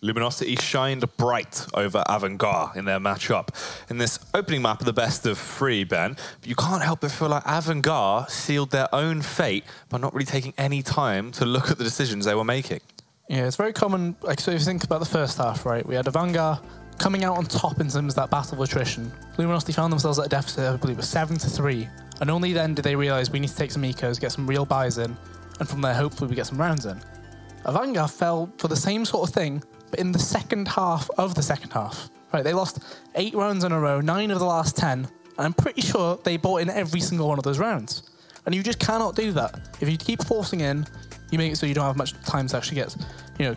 Luminosity shined bright over Avangar in their matchup in this opening map of the best of 3, Ben. But you can't help but feel like Avangar sealed their own fate by not really taking any time to look at the decisions they were making. Yeah, it's very common. Like, so if you think about the first half, right, we had Avangar coming out on top in terms of that battle of attrition. Luminosity found themselves at a deficit, I believe it was 7-3, and only then did they realise we need to take some ecos, get some real buys in, and from there hopefully we get some rounds in. Avangar fell for the same sort of thing, but in the second half of the second half. Right, they lost 8 rounds in a row, 9 of the last 10, and I'm pretty sure they bought in every single one of those rounds. And you just cannot do that. If you keep forcing in, you make it so you don't have much time to actually get,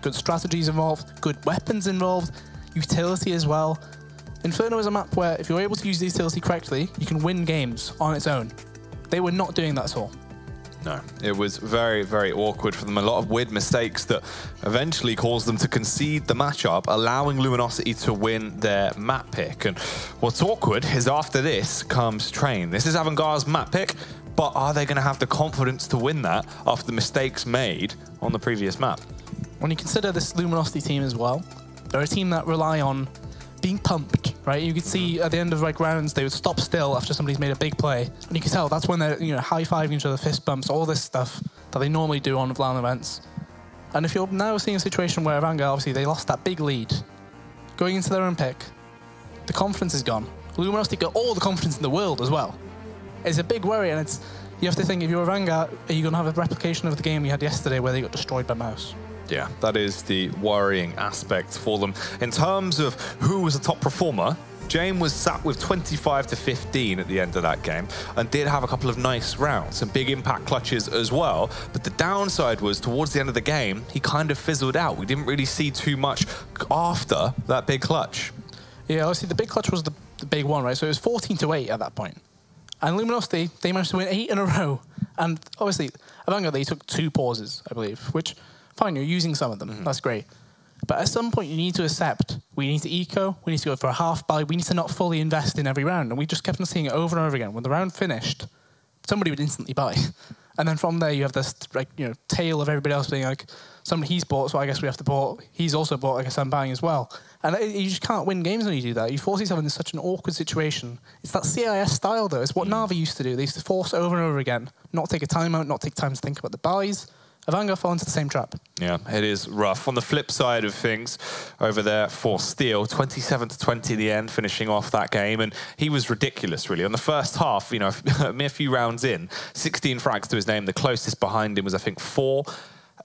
good strategies involved, good weapons involved, utility as well. Inferno is a map where if you're able to use the utility correctly, you can win games on its own. They were not doing that at all. No, it was very, very awkward for them. A lot of weird mistakes that eventually caused them to concede the matchup, allowing Luminosity to win their map pick. And what's awkward is after this comes Train. This is Avangar's map pick, but are they going to have the confidence to win that after the mistakes made on the previous map? When you consider this Luminosity team as well, they're a team that rely on being pumped, right? You could see at the end of rounds, they would stop still after somebody's made a big play, and you can tell that's when they're high-fiving each other, fist bumps, all this stuff that they normally do on LAN events. And if you're now seeing a situation where Avangar, obviously they lost that big lead, going into their own pick, the confidence is gone. Luminosity got all the confidence in the world as well. It's a big worry, and you have to think, if you're Avangar, are you going to have a replication of the game we had yesterday where they got destroyed by Mouse? Yeah, that is the worrying aspect for them. In terms of who was the top performer, Jane was sat with 25-15 at the end of that game and did have a couple of nice rounds, some big impact clutches as well. But the downside was towards the end of the game, he kind of fizzled out. We didn't really see too much after that big clutch. Yeah, obviously the big clutch was the big one, right? So it was 14-8 at that point. And Luminosity, they managed to win 8 in a row. And obviously, Avangar, they took 2 pauses, I believe, which, fine, you're using some of them. That's great. But at some point, you need to accept we need to eco, we need to go for a half buy, we need to not fully invest in every round. And we just kept on seeing it over and over again. When the round finished, somebody would instantly buy. And then from there, you have this tail of everybody else being like, he's bought, so I guess we have to buy. He's also bought, I guess I'm buying as well. And you just can't win games when you do that. You force yourself into such an awkward situation. It's that CIS style, though. It's what Na'Vi used to do. They used to force over and over again, not take a timeout, not take time to think about the buys. Avangar fell into the same trap. Yeah, it is rough. On the flip side of things, over there for Steel, 27-20 in the end, finishing off that game, and he was ridiculous, really. On the first half, a mere few rounds in, 16 frags to his name. The closest behind him was, I think, 4.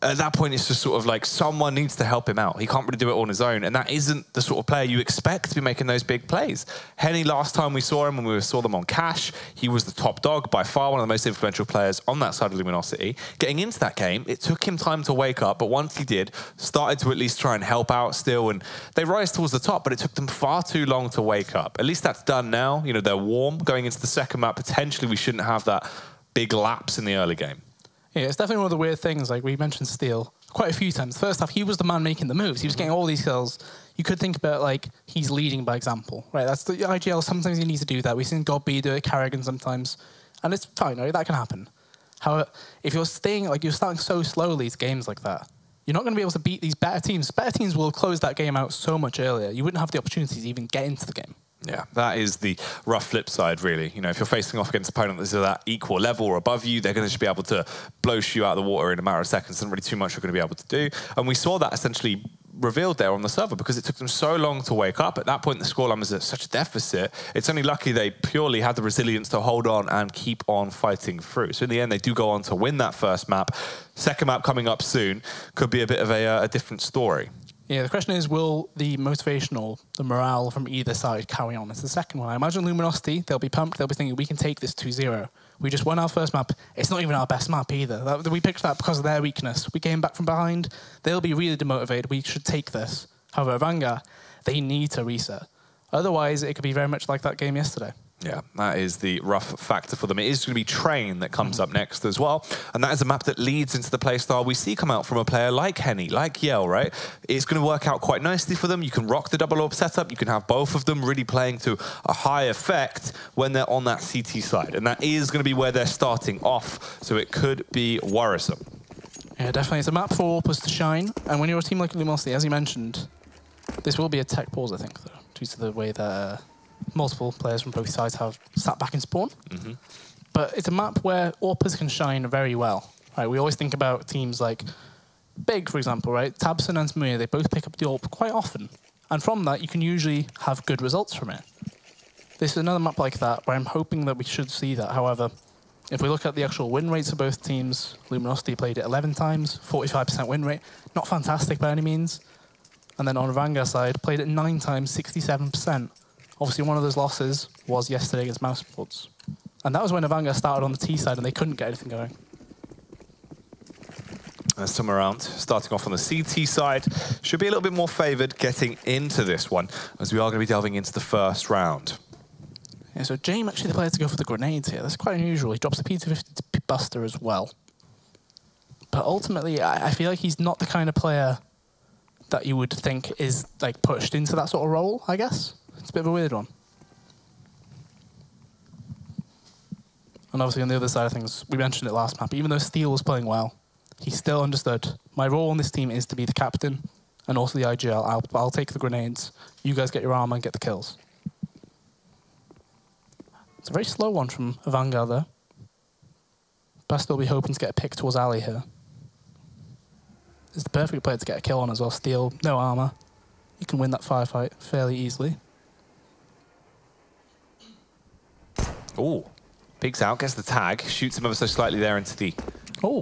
At that point, it's just sort of like someone needs to help him out. He can't really do it on his own, and that isn't the sort of player you expect to be making those big plays. Henny, last time we saw him, when we saw them on Cash, he was the top dog, by far one of the most influential players on that side of Luminosity. Getting into that game, it took him time to wake up, but once he did, started to at least try and help out Still, and they rise towards the top, but it took them far too long to wake up. At least that's done now. They're warm. Going into the second map, potentially we shouldn't have that big lapse in the early game. Yeah, it's definitely one of the weird things. Like, we mentioned Steel quite a few times. First half, he was the man making the moves. He was getting all these kills. You could think about, like, he's leading by example, right? That's the IGL. Sometimes you need to do that. We've seen Godby do it, Carrigan sometimes. And it's fine, right? That can happen. However, if you're you're starting so slowly to games like that, you're not going to be able to beat these better teams. Better teams will close that game out so much earlier. You wouldn't have the opportunity to even get into the game. Yeah, that is the rough flip side, really. If you're facing off against an opponent that's at that equal level or above you, they're going to just be able to blow you out of the water in a matter of seconds. There's not really too much you're going to be able to do. And we saw that essentially revealed there on the server because it took them so long to wake up. At that point, the scoreline was at such a deficit. It's only lucky they purely had the resilience to hold on and keep on fighting through. So in the end, they do go on to win that first map. Second map coming up soon could be a bit of a different story. Yeah, the question is, will the motivation or the morale from either side carry on? It's the second one. I imagine Luminosity, they'll be pumped. They'll be thinking, we can take this 2-0. We just won our first map. It's not even our best map either. We picked that because of their weakness. We came back from behind. They'll be really demotivated. We should take this. However, Avangar, they need to reset. Otherwise, it could be very much like that game yesterday. Yeah, that is the rough factor for them. It is going to be Train that comes up next as well. And that is a map that leads into the playstyle we see come out from a player like Henny, like Yell, right? It's going to work out quite nicely for them. You can rock the double orb setup. You can have both of them really playing to a high effect when they're on that CT side. And that is going to be where they're starting off. So it could be worrisome. Yeah, definitely. It's a map for AWPers to shine. And when you're a team like Luminosity, as you mentioned, This will be a tech pause, I think, though, due to the way that multiple players from both sides have sat back in spawn. But it's a map where AWPers can shine very well. Right? We always think about teams like Big, for example, right? Tabson and Smuya, they both pick up the AWP quite often. And from that, you can usually have good results from it. This is another map like that, where I'm hoping that we should see that. However, if we look at the actual win rates of both teams, Luminosity played it 11 times, 45% win rate. Not fantastic by any means. And then on Avangar side, played it 9 times, 67%. Obviously, one of those losses was yesterday against Mousesports. And that was when Avangar started on the T side and they couldn't get anything going. This time around, starting off on the CT side, should be a little bit more favoured getting into this one, as we are going to be delving into the first round. Yeah, so James actually the player to go for the grenades here. That's quite unusual. He drops the P250 to Buster as well. But ultimately, I feel like he's not the kind of player that you would think is like pushed into that sort of role, I guess. It's a bit of a weird one. And obviously on the other side of things, we mentioned it last map, even though Steel was playing well, he still understood, my role on this team is to be the captain and also the IGL. I'll take the grenades. You guys get your armor and get the kills. It's a very slow one from Avangar there. Buster will be hoping to get a pick towards Ali here. It's the perfect player to get a kill on as well. Steel, no armor. You can win that firefight fairly easily. Ooh, peeks out, gets the tag, shoots him ever so slightly there into the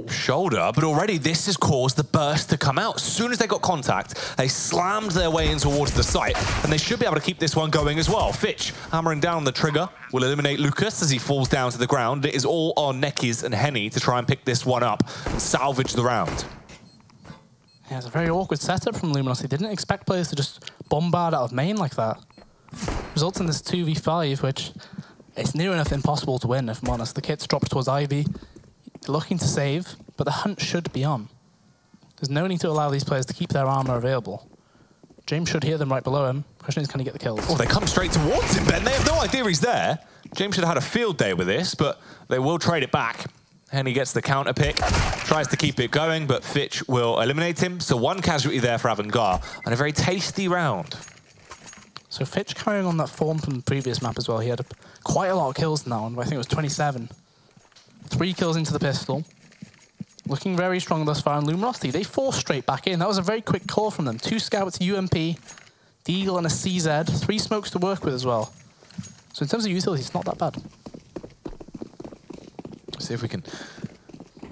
shoulder, but already this has caused the burst to come out. As soon as they got contact, they slammed their way in towards the site, and they should be able to keep this one going as well. Fitch, hammering down on the trigger, will eliminate Lucas as he falls down to the ground. It is all on Nekis and Henny to try and pick this one up and salvage the round. Yeah, it's a very awkward setup from Luminosity. They didn't expect players to just bombard out of main like that. Results in this 2v5, which it's near enough impossible to win, if I'm honest. The kit's dropped towards Ivy. Looking to save, but the hunt should be on. There's no need to allow these players to keep their armor available. James should hear them right below him. Question is, can he get the kills? Oh, they come straight towards him, Ben. They have no idea he's there. James should have had a field day with this, but they will trade it back. And he gets the counter pick, tries to keep it going, but Fitch will eliminate him. So one casualty there for Avangar, and a very tasty round. So Fitch carrying on that form from the previous map as well. He had quite a lot of kills in that one, but I think it was 27. 3 kills into the pistol. Looking very strong thus far. And Luminosity, they forced straight back in. That was a very quick call from them. 2 scouts, UMP, Deagle and a CZ. 3 smokes to work with as well. So in terms of utility, it's not that bad. See if we can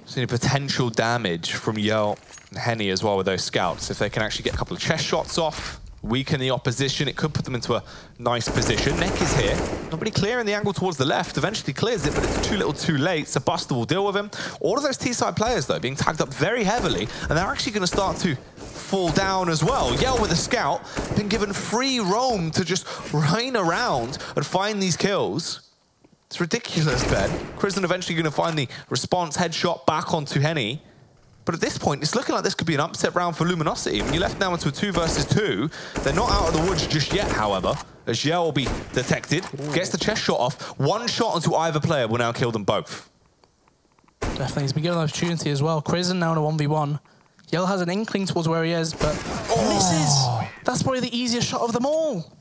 see any potential damage from Yell and Henny as well with those scouts. If they can actually get a couple of chest shots off, weaken the opposition, it could put them into a nice position. Neck is here, not really clearing the angle towards the left. Eventually clears it, but it's too little too late, so Buster will deal with him. All of those T-side players, though, being tagged up very heavily, and they're actually going to start to fall down as well. Yell with a scout, been given free roam to just rain around and find these kills. It's ridiculous, Ben. Kristen eventually going to find the response headshot back onto Henny. But at this point, it's looking like this could be an upset round for Luminosity. When you're left now into a 2 versus 2, they're not out of the woods just yet, however, as Yell will be detected, gets the chest shot off. 1 shot onto either player will now kill them both. Definitely, he's been given an opportunity as well. Kristen now in a 1v1. Yell has an inkling towards where he is, but misses. That's probably the easiest shot of them all.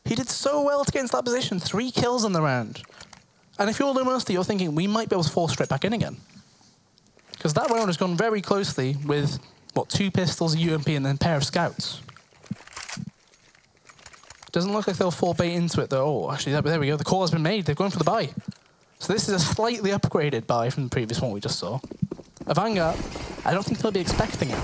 He did so well to get into that position. 3 kills in the round. And if you're Luminosity, you're thinking, we might be able to fall straight back in again. Because that round has gone very closely with, what, 2 pistols, a UMP, and then a pair of scouts. Doesn't look like they'll fall bait into it, though. Oh, actually, there we go. The call has been made. They've gone for the buy. So this is a slightly upgraded buy from the previous one we just saw. Avangar, I don't think they'll be expecting it.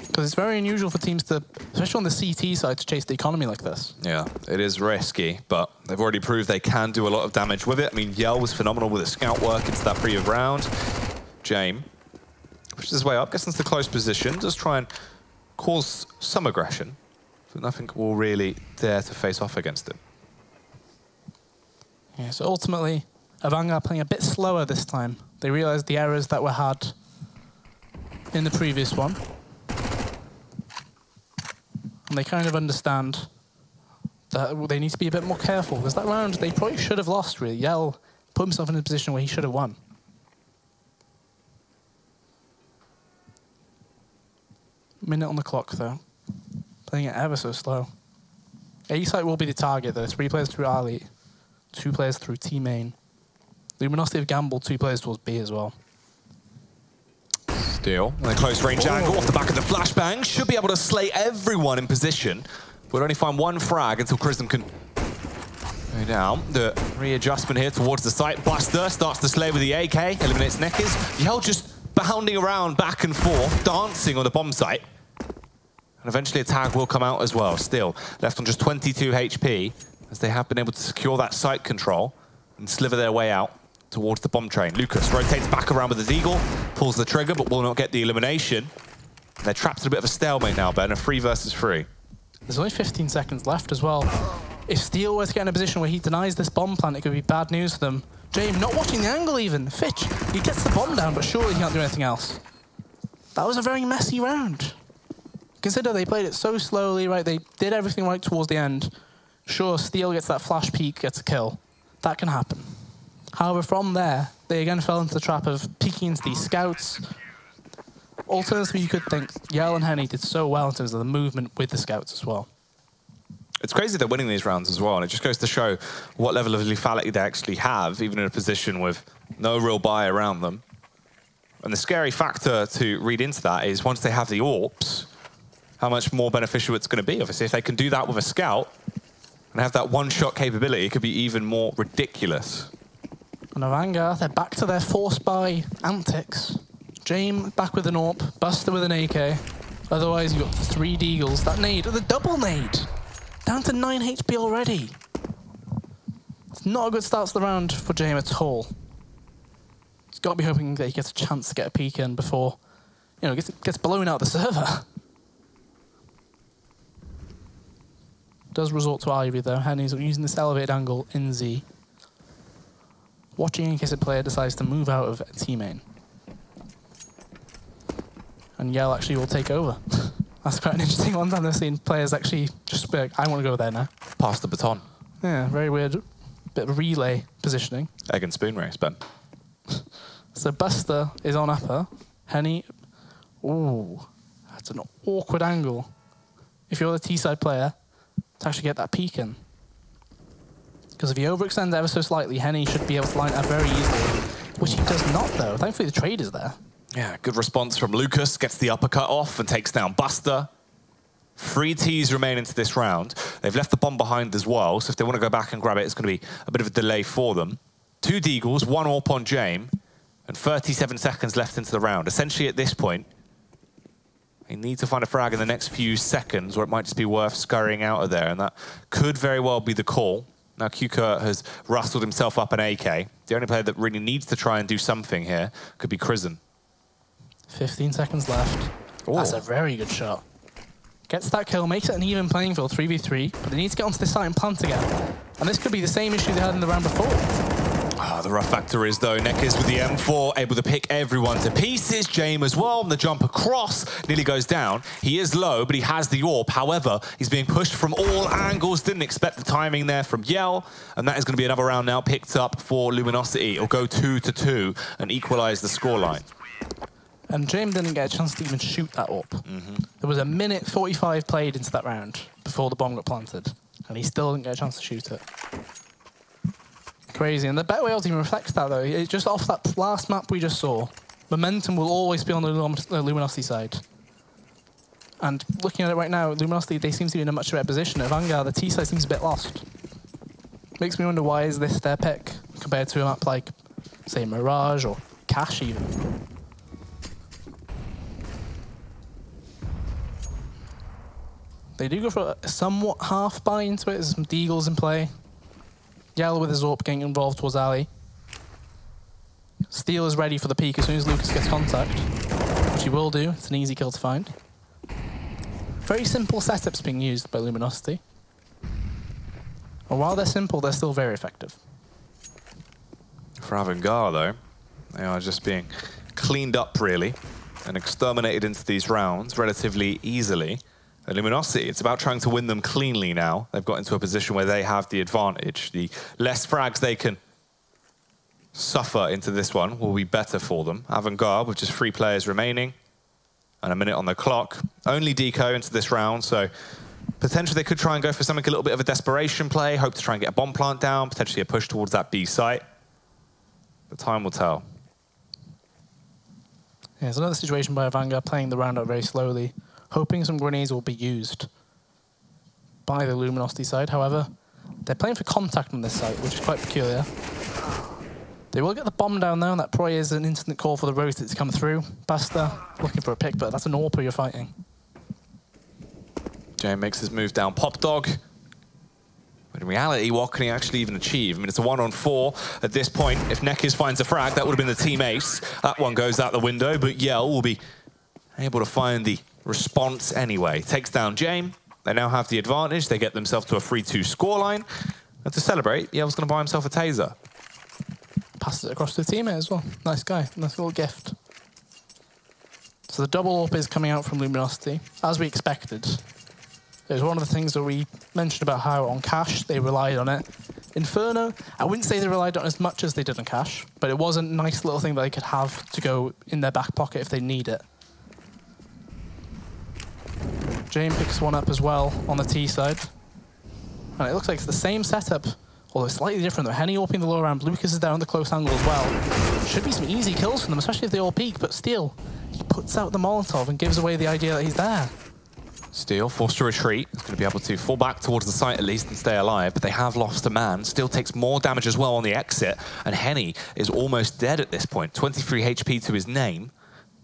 Because it's very unusual for teams to, especially on the CT side, to chase the economy like this. Yeah, it is risky, but they've already proved they can do a lot of damage with it. I mean, Yell was phenomenal with his scout work into that previous round. James pushes his way up, gets into the close position, does try and cause some aggression, but nothing will really dare to face off against him. Yeah, so ultimately, Avangar playing a bit slower this time. They realized the errors that were had in the previous one. And they kind of understand that they need to be a bit more careful, because that round they probably should have lost, really. Yell put himself in a position where he should have won. Minute on the clock, though. Playing it ever so slow. A site will be the target though. 3 players through Ali, 2 players through T main. Luminosity have gambled 2 players towards B as well. Steal. And a close range angle off the back of the flashbang. Should be able to slay everyone in position. We'll only find 1 frag until Chrism can go down. The readjustment here towards the site. Buster starts to slay with the AK. Eliminates Neckers. Yell just bounding around back and forth, dancing on the bomb site. And eventually a tag will come out as well. Still left on just 22 HP as they have been able to secure that site control and sliver their way out towards the bomb train. Lucas rotates back around with the Deagle, pulls the trigger, but will not get the elimination. They're trapped in a bit of a stalemate now, Ben, a 3 versus 3. There's only 15 seconds left as well. If Steel were to get in a position where he denies this bomb plant, it could be bad news for them. James not watching the angle even. Fitch, he gets the bomb down, but surely he can't do anything else. That was a very messy round. Consider they played it so slowly, right? They did everything right towards the end. Sure, Steel gets that flash peek, gets a kill. That can happen. However, from there, they again fell into the trap of peeking into these scouts. Alternatively, you could think Yell and Henny did so well in terms of the movement with the scouts as well. It's crazy they're winning these rounds as well, and it just goes to show what level of lethality they actually have, even in a position with no real buy around them. And the scary factor to read into that is once they have the AWPs, how much more beneficial it's going to be. Obviously, if they can do that with a scout and have that one-shot capability, it could be even more ridiculous. And Avangar, they're back to their forced buy antics. James back with an AWP, Buster with an AK. Otherwise, you've got 3 Deagles. That nade, the double nade! Down to 9 HP already. It's not a good start to the round for James at all. He's got to be hoping that he gets a chance to get a peek in before, you know, gets blown out the server. Does resort to Ivy though. Henny's using this elevated angle in Z. Watching in case a player decides to move out of T-main. And Yell actually will take over. That's quite an interesting one. I've seen players actually just be like, I want to go there now. Pass the baton. Yeah, very weird. Bit of relay positioning. Egg and spoon race, Ben. So Buster is on upper. Henny, ooh, that's an awkward angle. If you're the T-side player, to actually get that peek in. Because if he overextends ever so slightly, Henny should be able to line it up very easily, which he does not though. Thankfully the trade is there. Yeah, good response from Lucas, gets the uppercut off and takes down Buster. 3 Ts remain into this round. They've left the bomb behind as well, so if they want to go back and grab it, it's going to be a bit of a delay for them. 2 Deagles, 1 AWP on James, and 37 seconds left into the round. Essentially at this point, they need to find a frag in the next few seconds, or it might just be worth scurrying out of there, and that could very well be the call. Now Kuka has rustled himself up an AK. The only player that really needs to try and do something here could be Chrism. 15 seconds left. Ooh. That's a very good shot. Gets that kill, makes it an even playing field, 3v3, but they need to get onto this site and plant again. And this could be the same issue they had in the round before. The rough factor is, though, Neckers with the M4, able to pick everyone to pieces. James as well, the jump across, nearly goes down. He is low, but he has the AWP. However, he's being pushed from all angles. Didn't expect the timing there from Yell. And that is going to be another round now picked up for Luminosity. It'll go 2-2 and equalize the scoreline. And James didn't get a chance to even shoot that AWP. There was a minute 45 played into that round before the bomb got planted. And he still didn't get a chance to shoot it. Crazy. And the Betway team reflects that, though. It just off that last map we just saw, momentum will always be on the Luminosity side. And looking at it right now, Luminosity, they seem to be in a much better position. Avangar, the T side seems a bit lost. Makes me wonder why is this their pick compared to a map like, say, Mirage or Cash even. They do go for a somewhat half buy into it. There's some Deagles in play. Yellow with his AWP getting involved towards Ali. Steel is ready for the peak as soon as Lucas gets contact, which he will do. It's an easy kill to find. Very simple setups being used by Luminosity. And while they're simple, they're still very effective. For Avangar, though, they are just being cleaned up, really, and exterminated into these rounds relatively easily. And Luminosity, it's about trying to win them cleanly now. They've got into a position where they have the advantage. The less frags they can suffer into this one will be better for them. Avangar, with just 3 players remaining, and a minute on the clock. Only deco into this round, so potentially they could try and go for something a little bit of a desperation play, hope to try and get a bomb plant down, potentially a push towards that B site. But time will tell. Yeah, it's another situation by Avangar playing the round out very slowly, hoping some grenades will be used by the Luminosity side. However, they're playing for contact on this site, which is quite peculiar. They will get the bomb down there, and that probably is an instant call for the rotate to come through. Basta looking for a pick, but that's an AWP you're fighting. Jay makes his move down Pop Dog. But in reality, what can he actually even achieve? I mean, it's a 1-on-4 at this point. If Nekis finds a frag, that would have been the team ace. That one goes out the window, but Yell will be able to find the response anyway. Takes down Jame. They now have the advantage. They get themselves to a 3-2 scoreline. And to celebrate, Yell's going to buy himself a taser. Passes it across to the teammate as well. Nice guy. Nice little gift. So the double AWP is coming out from Luminosity, as we expected. It was one of the things that we mentioned about how on Cash they relied on it. Inferno, I wouldn't say they relied on it as much as they did on Cash, but it was a nice little thing that they could have to go in their back pocket if they need it. Jane picks one up as well on the T side. And it looks like it's the same setup, although slightly different though. Henny AWPing the low round, Lucas is down on the close angle as well. Should be some easy kills for them, especially if they all peek, but Steel, he puts out the Molotov and gives away the idea that he's there. Steel, forced to retreat. He's going to be able to fall back towards the site at least and stay alive, but they have lost a man. Steel takes more damage as well on the exit, and Henny is almost dead at this point. 23 HP to his name.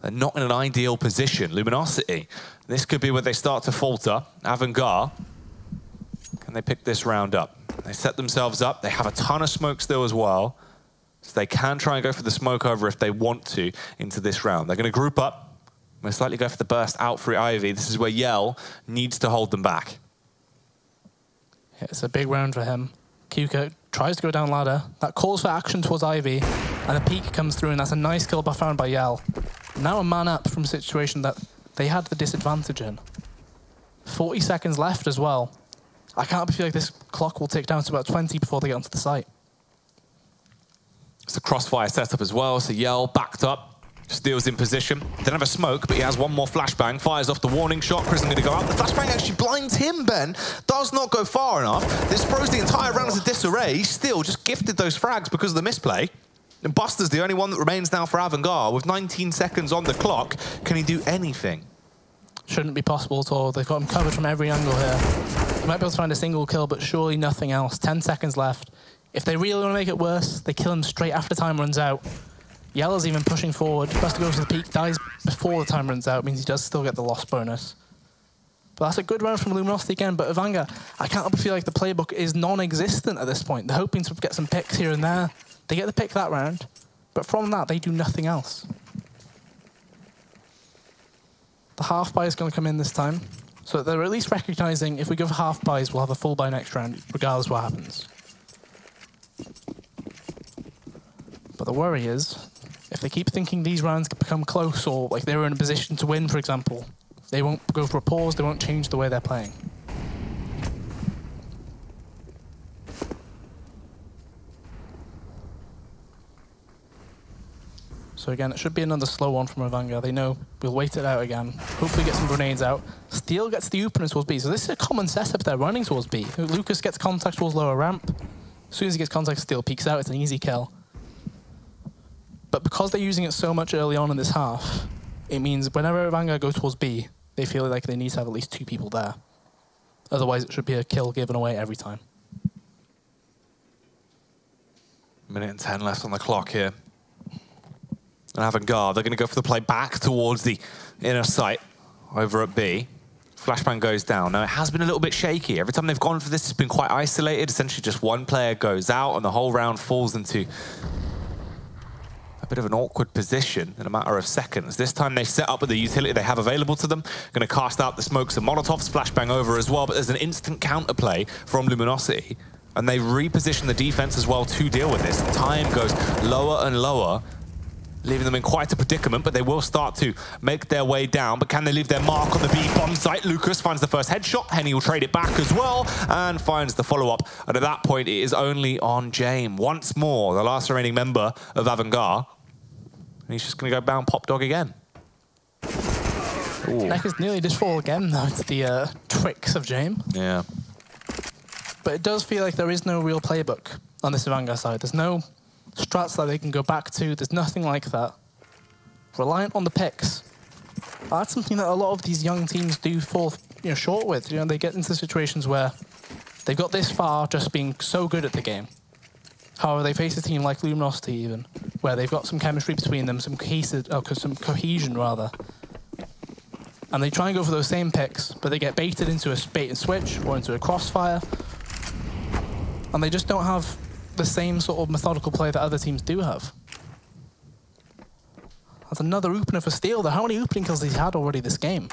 They're not in an ideal position. Luminosity, this could be where they start to falter. Avangar, can they pick this round up? They set themselves up. They have a ton of smoke still as well, so they can try and go for the smoke over if they want to into this round. They're going to group up. Most likely go for the burst out for Ivy. This is where Yell needs to hold them back. Yeah, it's a big round for him. Kuka tries to go down ladder. That calls for action towards Ivy, and a peek comes through, and that's a nice kill found by Yell. Now a man up from a situation that they had the disadvantage in. 40 seconds left as well. I can't feel like this clock will tick down to about 20 before they get onto the site. It's a crossfire setup as well, so Yell backed up. Steel's in position. Didn't have a smoke, but he has one more flashbang. Fires off the warning shot. Prison going to go out. The flashbang actually blinds him, Ben. Does not go far enough. This throws the entire round into disarray. Steel just gifted those frags because of the misplay. And Buster's the only one that remains now for Avangar. With 19 seconds on the clock, can he do anything? Shouldn't be possible at all. They've got him covered from every angle here. They might be able to find a single kill, but surely nothing else. 10 seconds left. If they really want to make it worse, they kill him straight after time runs out. Yellow's even pushing forward. Buster goes to the peak, dies before the time runs out, means he does still get the loss bonus. But that's a good round from Luminosity again, but Avangar, I can't help but feel like the playbook is non-existent at this point. They're hoping to get some picks here and there. They get the pick that round, but from that, they do nothing else. The half buy is going to come in this time, so they're at least recognizing if we go for half buys, we'll have a full buy next round, regardless of what happens. But the worry is, if they keep thinking these rounds could become close, or like they were in a position to win, for example, they won't go for a pause, they won't change the way they're playing. So again, it should be another slow one from Avangar. They know we'll wait it out again. Hopefully get some grenades out. Steel gets the opener towards B. So this is a common setup there, running towards B. Lucas gets contact towards lower ramp. As soon as he gets contact, Steel peeks out. It's an easy kill. But because they're using it so much early on in this half, it means whenever Avangar go towards B, they feel like they need to have at least 2 people there. Otherwise, it should be a kill given away every time. Minute and 10 left on the clock here. And Avangar, they're going to go for the play back towards the inner site over at B. Flashbang goes down. Now, it has been a little bit shaky. Every time they've gone for this, it's been quite isolated. Essentially, just one player goes out, and the whole round falls into a bit of an awkward position in a matter of seconds. This time, they set up with the utility they have available to them. Going to cast out the smokes and Molotovs. Flashbang over as well, but there's an instant counterplay from Luminosity. And they reposition the defense as well to deal with this. Time goes lower and lower, leaving them in quite a predicament, but they will start to make their way down. But can they leave their mark on the B bomb site? Lucas finds the first headshot. Henny will trade it back as well and finds the follow-up. And at that point, it is only on Jame. Once more, the last remaining member of Avangar. And he's just going to go bound Pop Dog again. Neckers nearly did fall again, though, to the tricks of James. Yeah. But it does feel like there is no real playbook on this Avangar side. There's no strats that they can go back to. There's nothing like that. Reliant on the picks. That's something that a lot of these young teams do fall short with. They get into situations where they've got this far just being so good at the game. However, they face a team like Luminosity even, where they've got some chemistry between them, some cohesion rather. And they try and go for those same picks, but they get baited into a bait and switch or into a crossfire. And they just don't have the same sort of methodical play that other teams do have. That's another opener for Steel, though. How many opening kills has he had already this game?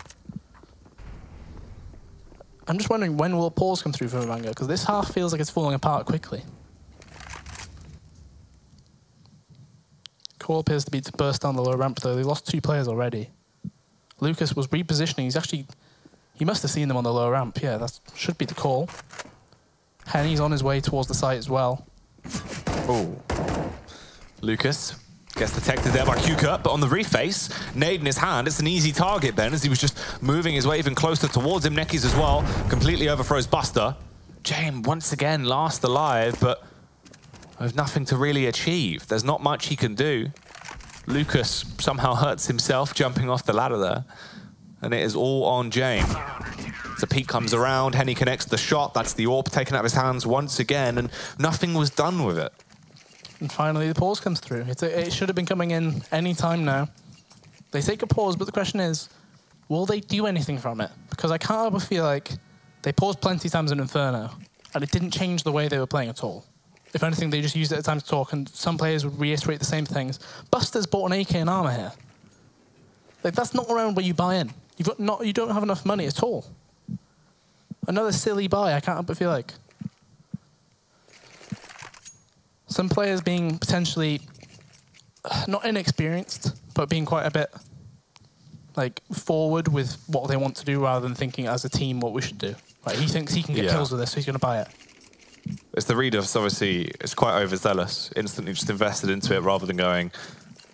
I'm just wondering when will a pause come through for Avangar, because this half feels like it's falling apart quickly. Call appears to be to burst down the lower ramp, though. They lost 2 players already. Lucas was repositioning. He must have seen them on the lower ramp. Yeah, that should be the call. Henny's on his way towards the site as well. Oh. Lucas gets detected there by Kuka, but on the reface, nade in his hand, it's an easy target, Ben, as he was just moving his way even closer towards him. Neckies as well, completely overthrows Buster. James, once again, last alive, but with nothing to really achieve. There's not much he can do. Lucas somehow hurts himself jumping off the ladder there, and it is all on James. So Pete comes around, Henny connects the shot, that's the AWP taken out of his hands once again, and nothing was done with it. And finally, the pause comes through. It should have been coming in any time now. They take a pause, but the question is, will they do anything from it? Because I can't help but feel like they paused plenty of times in Inferno, and it didn't change the way they were playing at all. If anything, they just used it at time to talk, and some players would reiterate the same things. Buster's bought an AK and armor here. Like, that's not around where you buy in. You don't have enough money at all. Another silly buy, I can't help but feel like. Some players being potentially not inexperienced, but being quite a bit forward with what they want to do rather than thinking as a team what we should do. Like, he thinks he can get kills with this, so he's going to buy it. It's the Redus, obviously, it's quite overzealous, instantly just invested into it rather than going,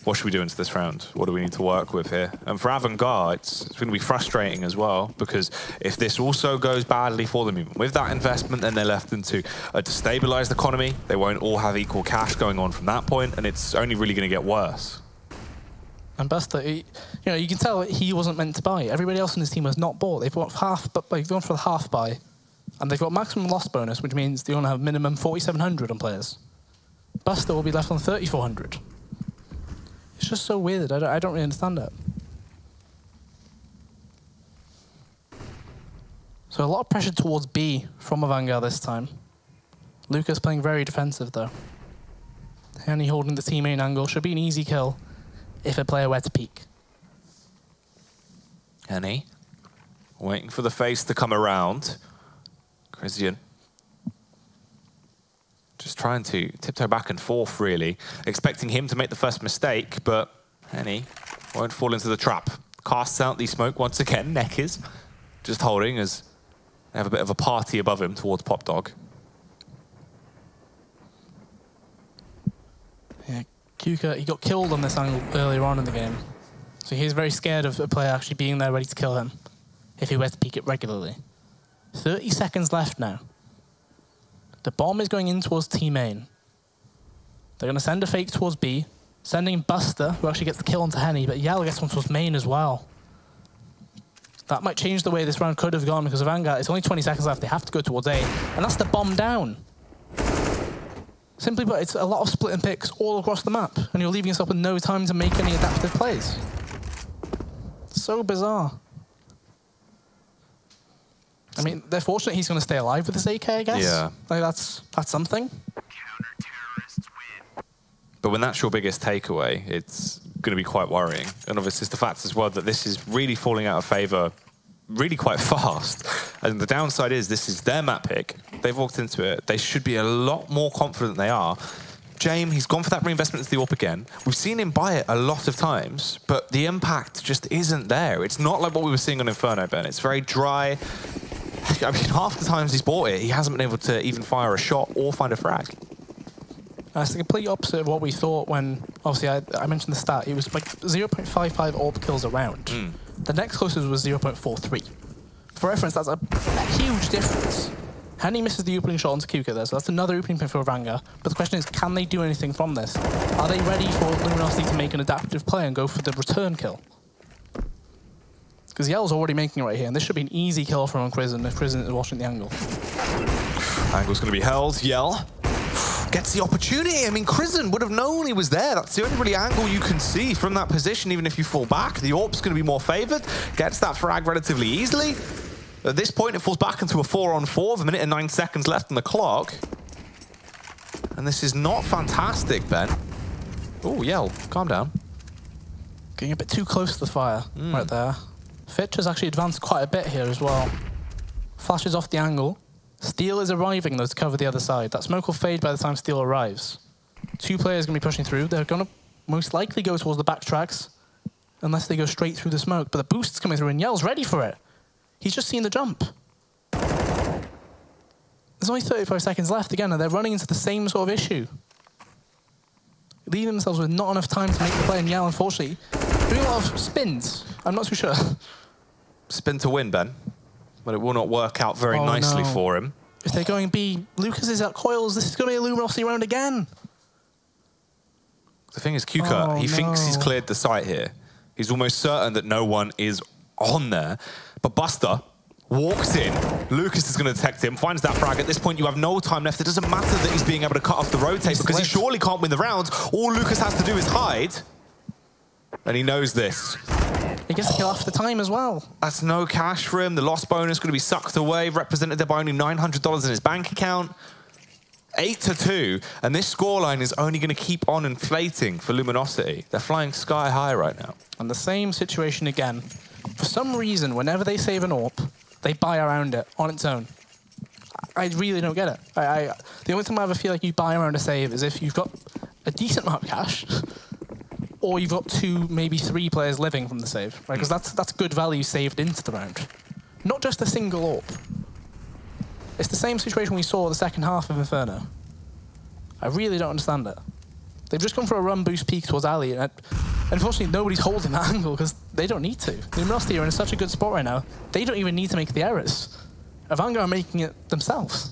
what should we do into this round? What do we need to work with here? And for Avangar, it's going to be frustrating as well, because if this also goes badly for them, even with that investment, then they're left into a destabilized economy. They won't all have equal cash going on from that point, and it's only really going to get worse. And Buster, you can tell he wasn't meant to buy. Everybody else in his team has not bought. They've bought half, but they've gone for the half buy. And they've got maximum loss bonus, which means they only have minimum 4,700 on players. Buster will be left on 3,400. It's just so weird. I don't really understand it. So a lot of pressure towards B from Avangar this time. Lucas playing very defensive, though. Henny holding the team main angle. Should be an easy kill if a player were to peek. Henny waiting for the face to come around. Christian just trying to tiptoe back and forth, really. Expecting him to make the first mistake, but Henny won't fall into the trap. Casts out the smoke once again. Neckers just holding as they have a bit of a party above him towards Pop Dog. Yeah, Kuka, he got killed on this angle earlier on in the game. So he's very scared of a player actually being there ready to kill him if he were to peek it regularly. 30 seconds left now. The bomb is going in towards T main. They're going to send a fake towards B, sending Buster, who actually gets the kill onto Henny, but Yell gets one towards main as well. That might change the way this round could have gone, because of Avangar, it's only 20 seconds left. They have to go towards A, and that's the bomb down. Simply put, it's a lot of split and picks all across the map, and you're leaving yourself with no time to make any adaptive plays. So bizarre. I mean, they're fortunate he's going to stay alive with this AK, I guess. Yeah. Like, that's something. But when that's your biggest takeaway, it's going to be quite worrying. And obviously, it's the fact as well that this is really falling out of favor really quite fast. And the downside is this is their map pick. They've walked into it. They should be a lot more confident than they are. James, he's gone for that reinvestment into the AWP again. We've seen him buy it a lot of times, but the impact just isn't there. It's not like what we were seeing on Inferno, Ben. It's very dry. I mean, half the times he's bought it, he hasn't been able to even fire a shot or find a frag. That's the complete opposite of what we thought when, obviously, I mentioned the stat. It was like 0.55 AWP kills a round. The next closest was 0.43. For reference, that's a huge difference. Henny misses the opening shot onto Kuka there, so that's another opening pin for Avangar. But the question is, can they do anything from this? Are they ready for Luminosity to make an adaptive play and go for the return kill? Because Yell's already making it right here, and this should be an easy kill from Crizzen if Crizzen is watching the angle. Angle's going to be held. Yell gets the opportunity. I mean, Crizzen would have known he was there. That's the only really angle you can see from that position, even if you fall back. The AWP's going to be more favored. Gets that frag relatively easily. At this point, it falls back into a 4-on-4 with 1 minute and 9 seconds left on the clock. And this is not fantastic, Ben. Oh, Yell, calm down. Getting a bit too close to the fire right there. Fitch has actually advanced quite a bit here as well. Flashes off the angle. Steel is arriving, though, to cover the other side. That smoke will fade by the time Steel arrives. 2 players are going to be pushing through. They're going to most likely go towards the backtracks, unless they go straight through the smoke. But the boost's coming through, and Yell's ready for it. He's just seen the jump. There's only 35 seconds left again, and they're running into the same sort of issue. Leaving themselves with not enough time to make the play, and Yell, unfortunately, doing a lot of spins. I'm not too sure. Spin to win, Ben. But it will not work out very nicely for him. If they're going B, Lucas is at coils. This is going to be a Luminosity round again. The thing is, Kuka, he thinks he's cleared the site here. He's almost certain that no one is on there. But Buster walks in. Lucas is going to detect him, finds that frag. At this point, you have no time left. It doesn't matter that he's being able to cut off the rotate because he surely can't win the round. All Lucas has to do is hide. And he knows this. He gets a kill after the time as well. That's no cash for him. The loss bonus going to be sucked away, represented there by only $900 in his bank account. 8-2, and this scoreline is only going to keep on inflating for Luminosity. They're flying sky high right now. And the same situation again. For some reason, whenever they save an AWP, they buy around it on its own. I really don't get it. The only time I ever feel like you buy around a save is if you've got a decent amount of cash, or you've got 2, maybe 3 players living from the save, right? Because that's good value saved into the round. Not just a single AWP. It's the same situation we saw the second half of Inferno. I really don't understand it. They've just come for a run boost peak towards Ali, and unfortunately nobody's holding that angle because they don't need to. Luminosity are in such a good spot right now, they don't even need to make the errors. Avangar are making it themselves.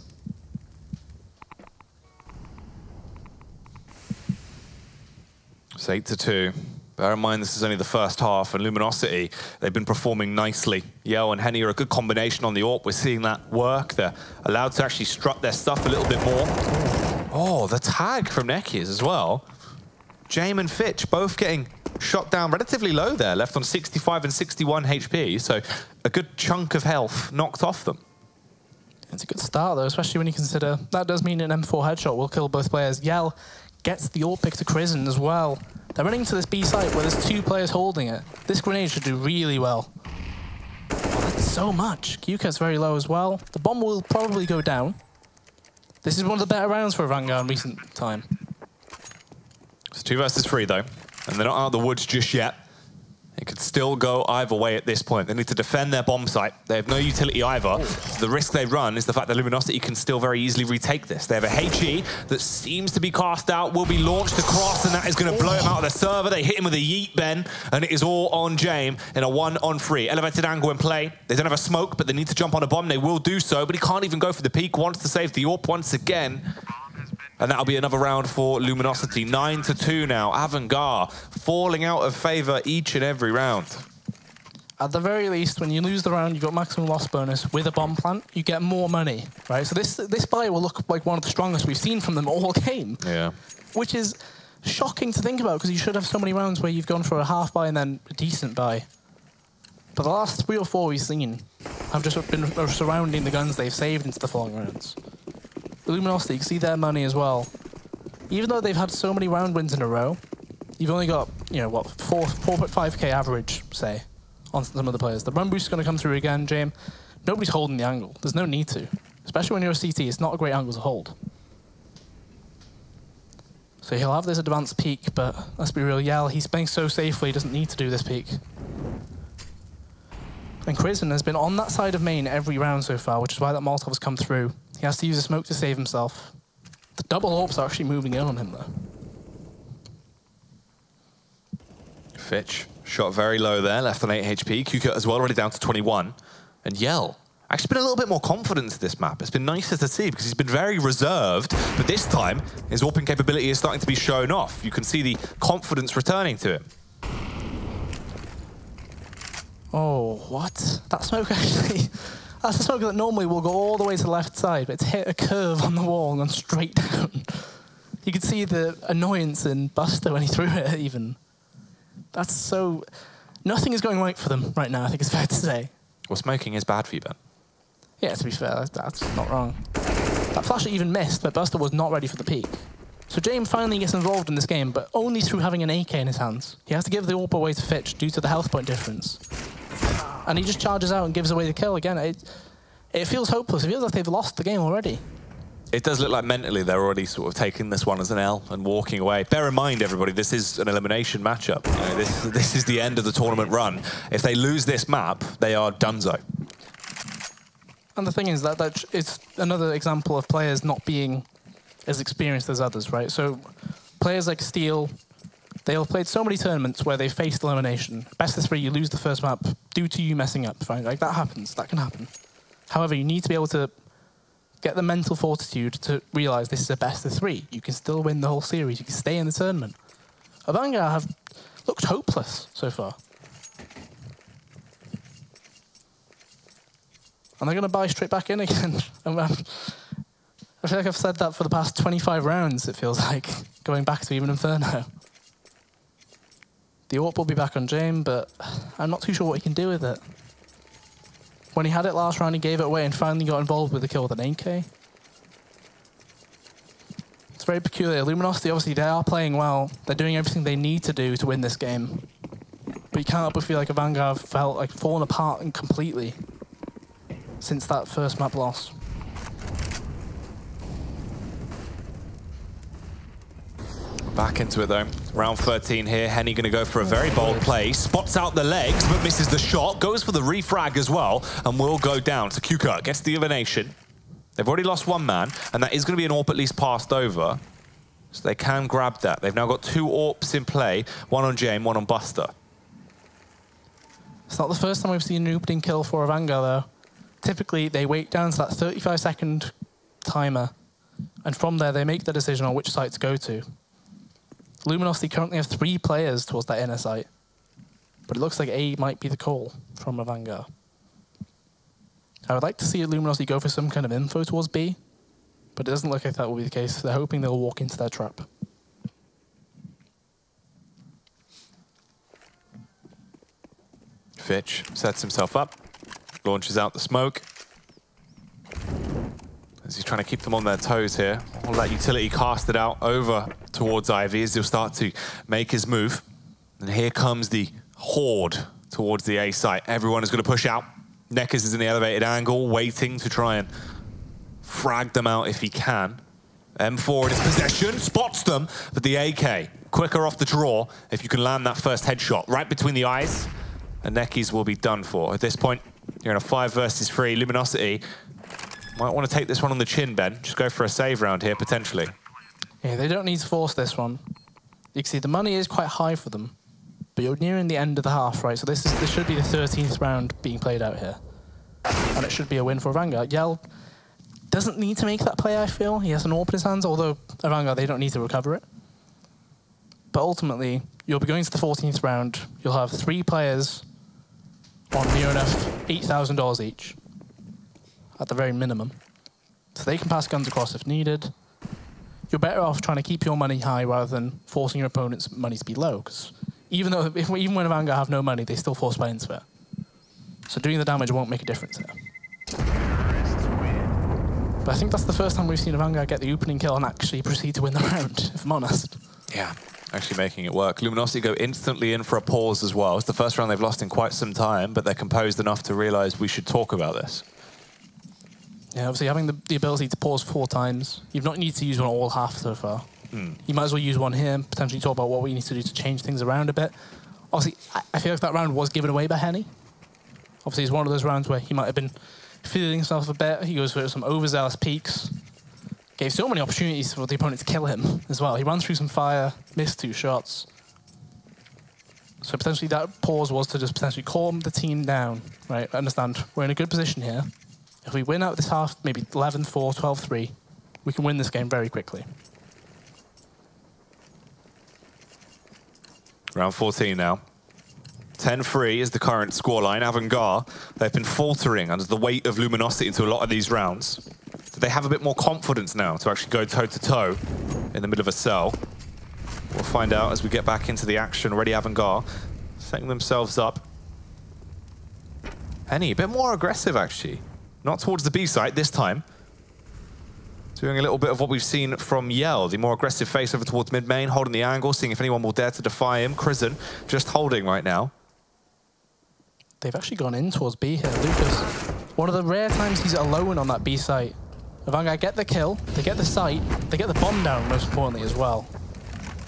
It's 8-2. Bear in mind, this is only the first half, and Luminosity, they've been performing nicely. Yeo and Henny are a good combination on the AWP. We're seeing that work. They're allowed to actually strut their stuff a little bit more. Oh, the tag from Nekiz as well. Jame and Fitch both getting shot down relatively low there, left on 65 and 61 HP, so a good chunk of health knocked off them. It's a good start, though, especially when you consider that does mean an M4 headshot will kill both players. Yell gets the AWP pick to Crizzen as well. They're running to this B site where there's 2 players holding it. This grenade should do really well. Oh, that's so much. QCAT's very low as well. The bomb will probably go down. This is one of the better rounds for Avangar in recent time. It's 2 versus 3, though, and they're not out of the woods just yet. It could still go either way at this point. They need to defend their bomb site. They have no utility either. So the risk they run is the fact that Luminosity can still very easily retake this. They have a HE that seems to be cast out, will be launched across, and that is going to blow him out of the server. They hit him with a yeet, Ben, and it is all on Jame in a 1-on-3. Elevated angle in play. They don't have a smoke, but they need to jump on a bomb. They will do so, but he can't even go for the peak. Wants to save the AWP once again. And that'll be another round for Luminosity. 9-2 now. Avangar falling out of favor each and every round. At the very least, when you lose the round, you've got maximum loss bonus. With a bomb plant, you get more money, right? So this buy will look like one of the strongest we've seen from them all game. Yeah. Which is shocking to think about, because you should have so many rounds where you've gone for a half buy and then a decent buy. But the last 3 or 4 we've seen have just been surrounding the guns they've saved into the following rounds. Luminosity, you can see their money as well. Even though they've had so many round wins in a row, you've only got, you know, what, 4.5k average, say, on some of the players. The run boost is going to come through again, Jame. Nobody's holding the angle. There's no need to. Especially when you're a CT, it's not a great angle to hold. So he'll have this advanced peak, but let's be real, Yell, he's playing so safely, he doesn't need to do this peak. And Crizzen has been on that side of main every round so far, which is why that Molotov has come through. He has to use a smoke to save himself. The double AWPs are actually moving in on him, though. Fitch shot very low there, left on 8 HP. Kuka as well, already down to 21. And Yell actually been a little bit more confident to this map. It's been nicer to see because he's been very reserved, but this time his AWPing capability is starting to be shown off. You can see the confidence returning to him. Oh, what? That smoke actually... That's a smoke that normally will go all the way to the left side, but it's hit a curve on the wall and gone straight down. You could see the annoyance in Buster when he threw it, even. That's so... Nothing is going right for them right now, I think it's fair to say. Well, smoking is bad for you, Ben. Yeah, to be fair, that's not wrong. That flash even missed, but Buster was not ready for the peak. So James finally gets involved in this game, but only through having an AK in his hands. He has to give the AWP away to Fitch due to the health point difference. And he just charges out and gives away the kill again. It feels hopeless. It feels like they've lost the game already. It does look like mentally they're already sort of taking this one as an L and walking away. Bear in mind, everybody, this is an elimination matchup. You know, this is the end of the tournament run. If they lose this map, they are donezo. And the thing is that it's another example of players not being as experienced as others, right? So players like Steel, they've played so many tournaments where they faced elimination. Best of 3, you lose the first map due to you messing up, right? Like that happens, that can happen. However, you need to be able to get the mental fortitude to realize this is a best of 3. You can still win the whole series. You can stay in the tournament. Avangar have looked hopeless so far. And they're going to buy straight back in again. I feel like I've said that for the past 25 rounds, it feels like, going back to even Inferno. The AWP will be back on James, but I'm not too sure what he can do with it. When he had it last round, he gave it away and finally got involved with the kill with an AK. It's very peculiar. Luminosity, obviously, they are playing well. They're doing everything they need to do to win this game. But you can't help but feel like Avangar have felt like fallen apart and completely since that first map loss. Back into it though. Round 13 here. Henny going to go for a very bold play. Spots out the legs, but misses the shot. Goes for the refrag as well, and will go down. So Kuka gets the elimination. They've already lost one man, and that is going to be an AWP at least passed over. So they can grab that. They've now got 2 AWPs in play. One on James, one on Buster. It's not the first time we've seen an opening kill for Avangar though. Typically, they wait down to that 35-second timer, and from there they make the decision on which site to go to. Luminosity currently have 3 players towards that inner site, but it looks like A might be the call from Avangar. I would like to see Luminosity go for some kind of info towards B, but it doesn't look like that will be the case. They're hoping they'll walk into their trap. Fitch sets himself up, launches out the smoke. As he's trying to keep them on their toes here. All that utility casted out over towards Ivy as he'll start to make his move. And here comes the horde towards the A site. Everyone is going to push out. Neckers is in the elevated angle, waiting to try and frag them out if he can. M4 in his possession, spots them, but the AK, quicker off the draw if you can land that first headshot right between the eyes. And Neckies will be done for. At this point, you're in a 5 versus 3. Luminosity might want to take this one on the chin, Ben. Just go for a save round here, potentially. Yeah, they don't need to force this one. You can see the money is quite high for them, but you're nearing the end of the half, right? So this should be the 13th round being played out here. And it should be a win for Avangar. Yell doesn't need to make that play, I feel. He has an AWP in his hands, although Avangar, they don't need to recover it. But ultimately, you'll be going to the 14th round. You'll have 3 players on near enough $8,000 each, at the very minimum. So they can pass guns across if needed. You're better off trying to keep your money high rather than forcing your opponent's money to be low, because even when Avangar have no money, they still force play into it. So doing the damage won't make a difference here. But I think that's the first time we've seen Avangar get the opening kill and actually proceed to win the round, if I'm honest. Yeah, actually making it work. Luminosity go instantly in for a pause as well. It's the first round they've lost in quite some time, but they're composed enough to realize we should talk about this. Yeah, obviously having the ability to pause 4 times, you've not needed to use one all half so far. You might as well use one here and potentially talk about what we need to do to change things around a bit. Obviously, I feel like that round was given away by Henny. Obviously, it's one of those rounds where he might have been feeling himself a bit. He goes for some overzealous peaks. Gave so many opportunities for the opponent to kill him as well. He ran through some fire, missed 2 shots. So potentially that pause was to just potentially calm the team down, right? I understand we're in a good position here. If we win out this half, maybe 11-4, 12-3, we can win this game very quickly. Round 14 now. 10-3 is the current scoreline. Avangar, they've been faltering under the weight of Luminosity into a lot of these rounds. Do they have a bit more confidence now to actually go toe-to-toe in the middle of a cell? We'll find out as we get back into the action. Already Avangar setting themselves up. Henny, a bit more aggressive actually. Not towards the B site this time. Doing a little bit of what we've seen from Yell, the more aggressive face over towards mid-main, holding the angle, seeing if anyone will dare to defy him. Crizzen just holding right now. They've actually gone in towards B here. Lucas, one of the rare times he's alone on that B site. Avangar get the kill, they get the site, they get the bomb down most importantly as well.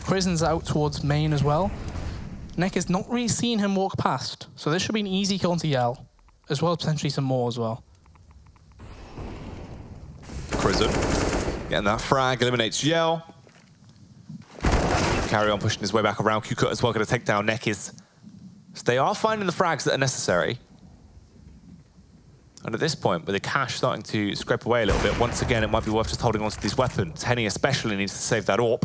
Crizzen's out towards main as well. Neck has not really seen him walk past, so this should be an easy kill onto Yell, as well as potentially some more as well. Crizzen getting that frag, eliminates Yell. Carry on pushing his way back around. Q-Cut as well, going to take down Nekis. So they are finding the frags that are necessary. And at this point, with the cash starting to scrape away a little bit, once again, it might be worth just holding on to these weapons. Henny especially needs to save that AWP.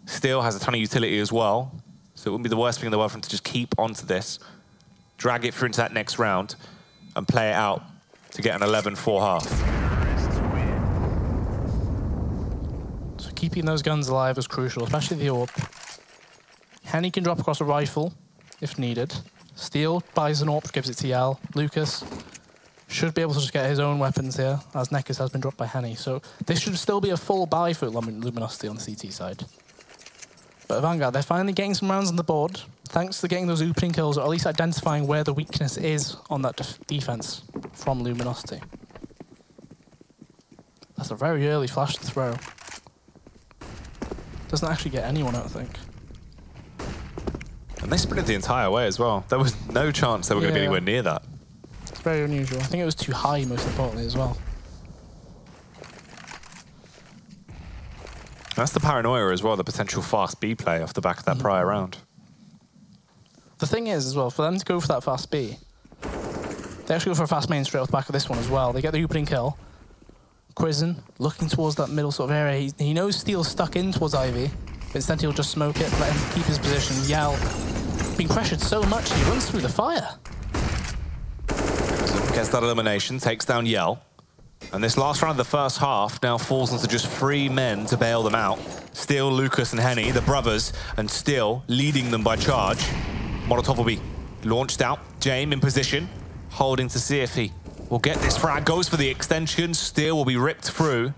Steel has a ton of utility as well. So it wouldn't be the worst thing in the world for him to just keep onto this, drag it through into that next round, and play it out to get an 11-4 half. So keeping those guns alive is crucial, especially the AWP. Henny can drop across a rifle if needed. Steel buys an AWP, gives it to Yell. Lucas should be able to just get his own weapons here, as Nekis has been dropped by Henny. So this should still be a full buy for Luminosity on the CT side. But Avangar, they're finally getting some rounds on the board, thanks to getting those opening kills, or at least identifying where the weakness is on that defense from Luminosity. That's a very early flash to throw. Doesn't actually get anyone out, I think. And they sprinted the entire way as well. There was no chance they were going to be anywhere near that. It's very unusual. I think it was too high, most importantly, as well. That's the paranoia as well, the potential fast B play off the back of that prior round. The thing is, as well, for them to go for that fast B, they actually go for a fast main straight off the back of this one as well. They get the opening kill. Crizzen looking towards that middle sort of area. He knows Steel's stuck in towards Ivy, but instead he'll just smoke it, let him keep his position. Yell, being pressured so much, he runs through the fire. Gets that elimination, takes down Yell. And this last round of the first half now falls into just 3 men to bail them out. Steel, Lucas, and Henny, the brothers, and Steel leading them by charge. Molotov will be launched out. James in position, holding to see if he will get this frag. Goes for the extension. Steel will be ripped through.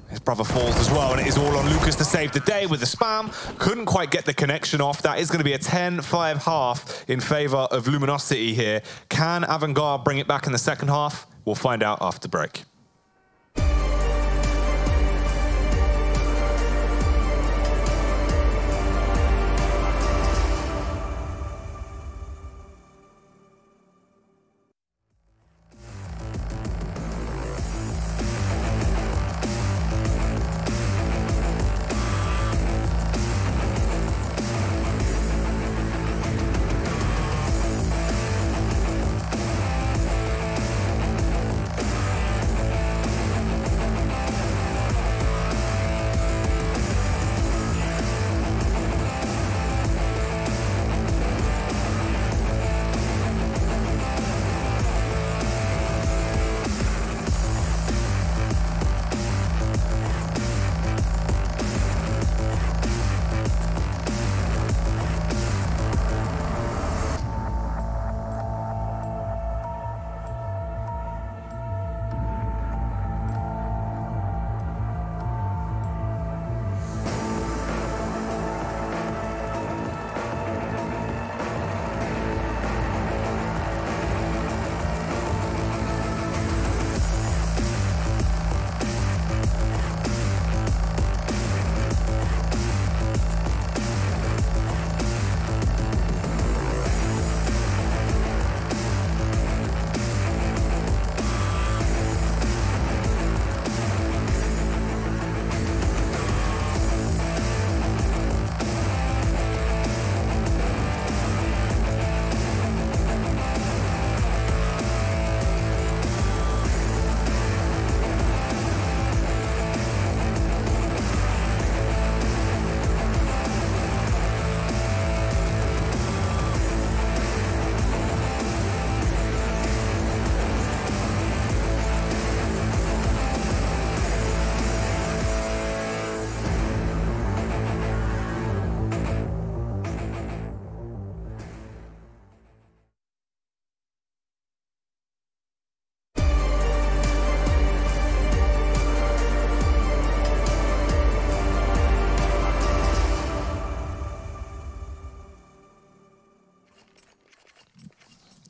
His brother falls as well, and it is all on Lucas to save the day with the spam. Couldn't quite get the connection off. That is going to be a 10-5 half in favor of Luminosity here. Can Avangar bring it back in the second half? We'll find out after break.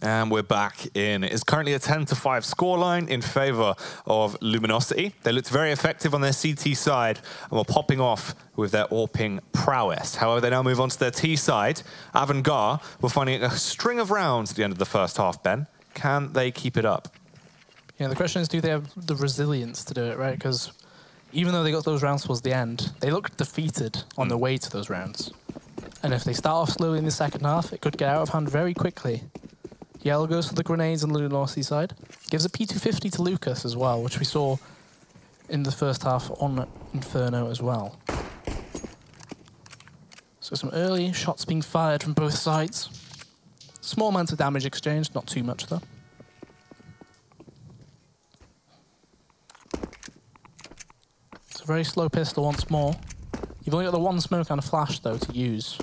And we're back in. It's currently a 10-5 scoreline in favor of Luminosity. They looked very effective on their CT side and were popping off with their AWPing prowess. However, they now move on to their T side. Avangar were finding a string of rounds at the end of the first half, Ben. Can they keep it up? Yeah, the question is, do they have the resilience to do it, right? Because even though they got those rounds towards the end, they looked defeated on their way to those rounds. And if they start off slowly in the second half, it could get out of hand very quickly. Yell goes for the grenades on the Luminosity side. Gives a P250 to Lucas as well, which we saw in the first half on Inferno as well. So some early shots being fired from both sides. Small amounts of damage exchanged, not too much though. It's a very slow pistol once more. You've only got the one smoke and a flash though to use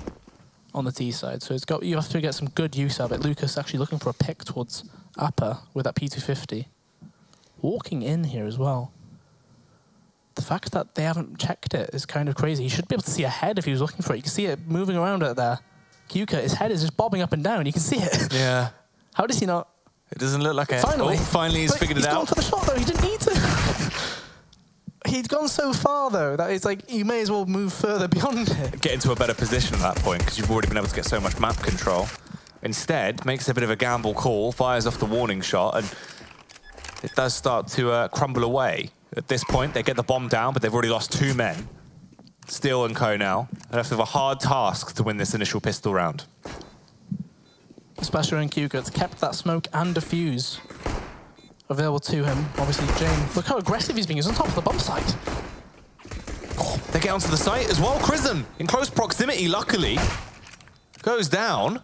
on the T side, so you have to get some good use of it. Lucas actually looking for a pick towards upper with that P250. Walking in here as well. The fact that they haven't checked it is kind of crazy. He should be able to see a head if he was looking for it. You can see it moving around out there. Kuka, his head is just bobbing up and down. You can see it. Yeah. How does he not? It doesn't look like it. Finally he's figured it out. He's gone for the shot though. He didn't need to. He'd gone so far, though, that it's like you may as well move further beyond it. Get into a better position at that point, because you've already been able to get so much map control. Instead, makes a bit of a gamble call, fires off the warning shot, and it does start to crumble away. At this point, they get the bomb down, but they've already lost 2 men. Steel and Co now. They have to have a hard task to win this initial pistol round. Especially when Kuka kept that smoke and defuse available to him. Obviously, Jane, look how aggressive he's being. He's on top of the bomb site. Oh, they get onto the site as well. Crizzen, in close proximity, luckily, goes down.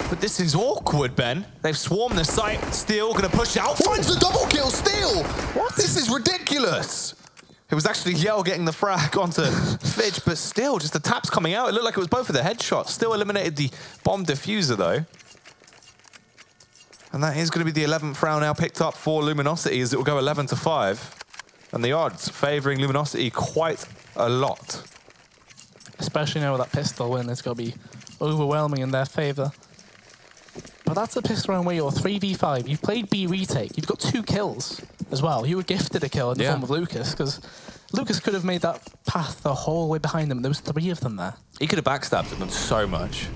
But this is awkward, Ben. They've swarmed the site. Steel going to push out. Finds the double kill. Steel! What? This is ridiculous. It was actually Yell getting the frag onto Fidge, but still, just the taps coming out. It looked like it was both of the headshots. Still eliminated the bomb diffuser, though. And that is going to be the 11th round now picked up for Luminosity, as it will go 11-5. And the odds favouring Luminosity quite a lot. Especially now with that pistol win, it's going to be overwhelming in their favour. But that's a pistol round where you're 3v5. You've played B retake. You've got 2 kills as well. You were gifted a kill in the form of Lucas, because Lucas could have made that path the whole way behind them. There was 3 of them there. He could have backstabbed them so much.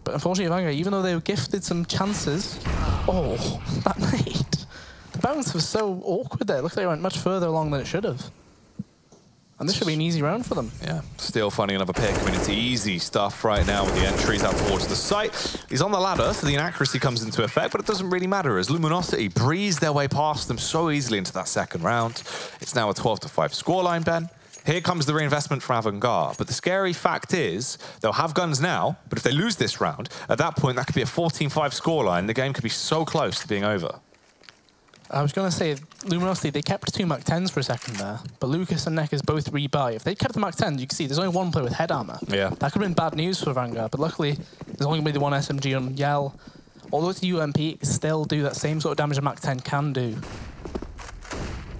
But unfortunately, Avangar, even though they were gifted some chances, that made. The bounce was so awkward there. It looked like it went much further along than it should have. And this should be an easy round for them. Yeah, still finding another pick. I mean, it's easy stuff right now with the entries out towards the site. He's on the ladder, so the inaccuracy comes into effect, but it doesn't really matter as Luminosity breeze their way past them so easily into that second round. It's now a 12-5 scoreline, Ben. Here comes the reinvestment from Avangar, but the scary fact is they'll have guns now, but if they lose this round, at that point that could be a 14-5 scoreline. The game could be so close to being over. I was going to say, Luminosity, they kept 2 Mach 10s for a second there, but Lucas and Neckers both rebuy. If they kept the Mach 10s, you can see there's only 1 player with head armor. Yeah. That could have been bad news for Avangar, but luckily there's only going to be the 1 SMG on Yell. Although it's UMP, it can still do that same sort of damage a Mach 10 can do.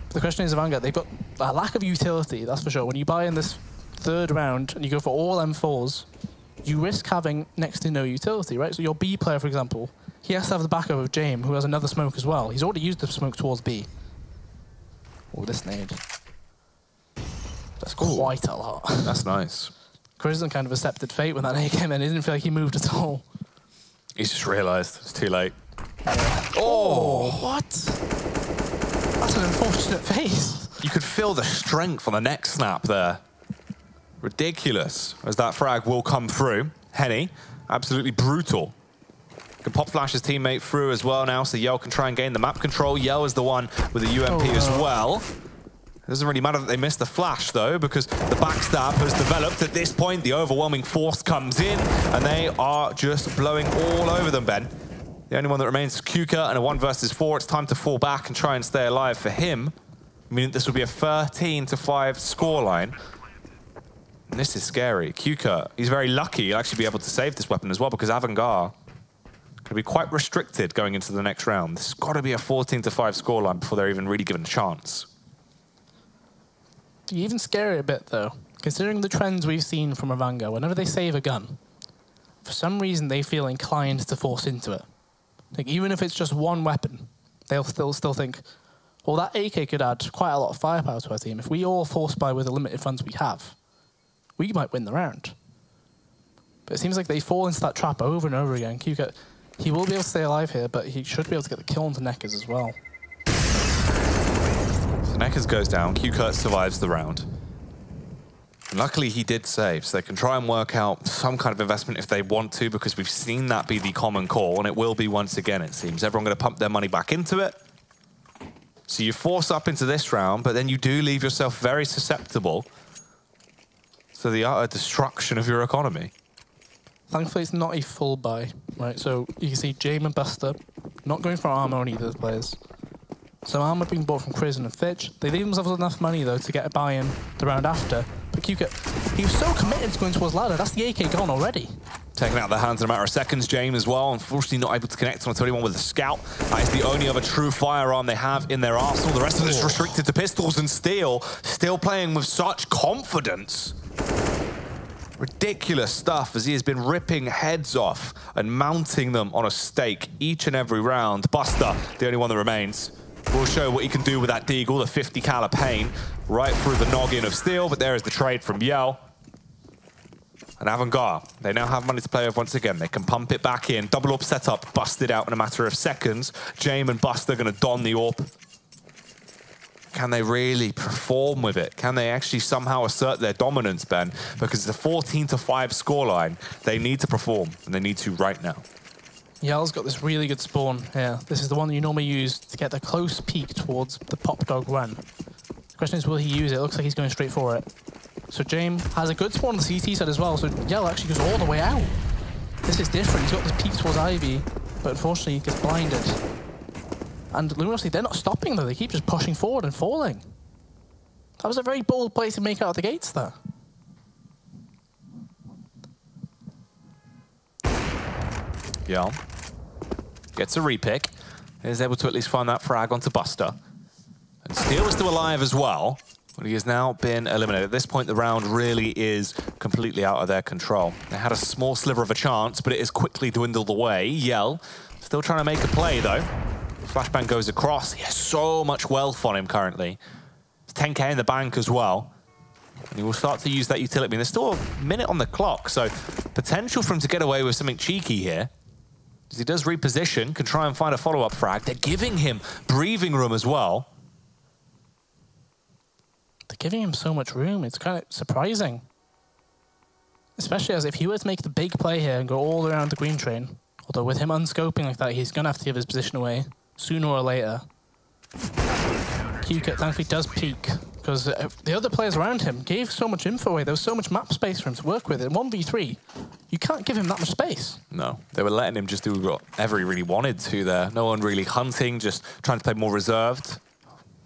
The question is, Avangar, they've got a lack of utility, that's for sure. When you buy in this 3rd round and you go for all M4s, you risk having next to no utility, right? So your B player, for example, he has to have the backup of James, who has another smoke as well. He's already used the smoke towards B. Oh, this nade. That's quite a lot. That's nice. Crizzen kind of accepted fate when that nade came in. He didn't feel like he moved at all. He's just realised it's too late. Oh, what? That's an unfortunate face. You could feel the strength on the next snap there. Ridiculous, as that frag will come through. Henny, absolutely brutal. Can pop flash his teammate through as well now, so Yell can try and gain the map control. Yell is the one with the UMP as well. It doesn't really matter that they missed the flash, though, because the backstab has developed. At this point, the overwhelming force comes in, and they are just blowing all over them, Ben. The only one that remains is Kuka, and a 1 versus 4. It's time to fall back and try and stay alive for him. I mean, this will be a 13-5 scoreline. And this is scary. Kuka, he's very lucky he'll actually be able to save this weapon as well, because Avangar could be quite restricted going into the next round. This has got to be a 14-5 scoreline before they're even really given a chance. Even scary a bit, though, considering the trends we've seen from Avangar. Whenever they save a gun, for some reason they feel inclined to force into it. Like, even if it's just one weapon, they'll still think, well, that AK could add quite a lot of firepower to our team. If we all force buy with the limited funds we have, we might win the round. But it seems like they fall into that trap over and over again. QCut, he will be able to stay alive here, but he should be able to get the kill onto Neckers as well. So Neckers goes down, QCut survives the round. And luckily he did save, so they can try and work out some kind of investment if they want to, because we've seen that be the common call, and it will be once again, it seems. Everyone going to pump their money back into it. So you force up into this round, but then you do leave yourself very susceptible to the utter destruction of your economy. Thankfully, it's not a full buy, right? So you can see Jame and Buster not going for armor on either of the players. So armor being bought from Chris and Fitch. They leave themselves enough money, though, to get a buy-in the round after. But QCut, he was so committed to going towards ladder. That's the AK gone already. Taken out of their hands in a matter of seconds. Jame as well, unfortunately not able to connect onto anyone with a scout. That is the only other true firearm they have in their arsenal. The rest of it is restricted to pistols and steel. Still playing with such confidence. Ridiculous stuff as he has been ripping heads off and mounting them on a stake each and every round. Buster, the only one that remains, will show what he can do with that deagle, the 50 cal pain, right through the noggin of steel. But there is the trade from Yell. And Avangar, they now have money to play with once again. They can pump it back in. Double AWP setup, busted out in a matter of seconds. Jame and Buster going to don the AWP. Can they really perform with it? Can they actually somehow assert their dominance, Ben? Because it's a 14-5 scoreline. They need to perform, and they need to right now. Yell's got this really good spawn here. This is the one that you normally use to get the close peek towards the pop dog run. The question is, will he use it? It looks like he's going straight for it. So Jame has a good spawn on the CT side as well, so Yell actually goes all the way out. This is different. He's got this peek towards Ivy, but unfortunately he gets blinded. And Luminosity, they're not stopping though. They keep just pushing forward and falling. That was a very bold play to make out of the gates there. Yell gets a repick. Is able to at least find that frag onto Buster. And Steel is still alive as well, but he has now been eliminated. At this point, the round really is completely out of their control. They had a small sliver of a chance, but it is quickly dwindled away. Yell still trying to make a play though. Flashbang goes across. He has so much wealth on him currently. It's 10k in the bank as well. And he will start to use that utility. I mean, there's still a minute on the clock, so potential for him to get away with something cheeky here. As he does reposition, can try and find a follow-up frag. They're giving him breathing room as well. They're giving him so much room. It's kind of surprising. Especially as if he were to make the big play here and go all around the green train, although with him unscoping like that, he's going to have to give his position away sooner or later. QCut thankfully does peek, because the other players around him gave so much info away. There was so much map space for him to work with. In 1v3, you can't give him that much space. No, they were letting him just do whatever he really wanted to there. No one really hunting, just trying to play more reserved.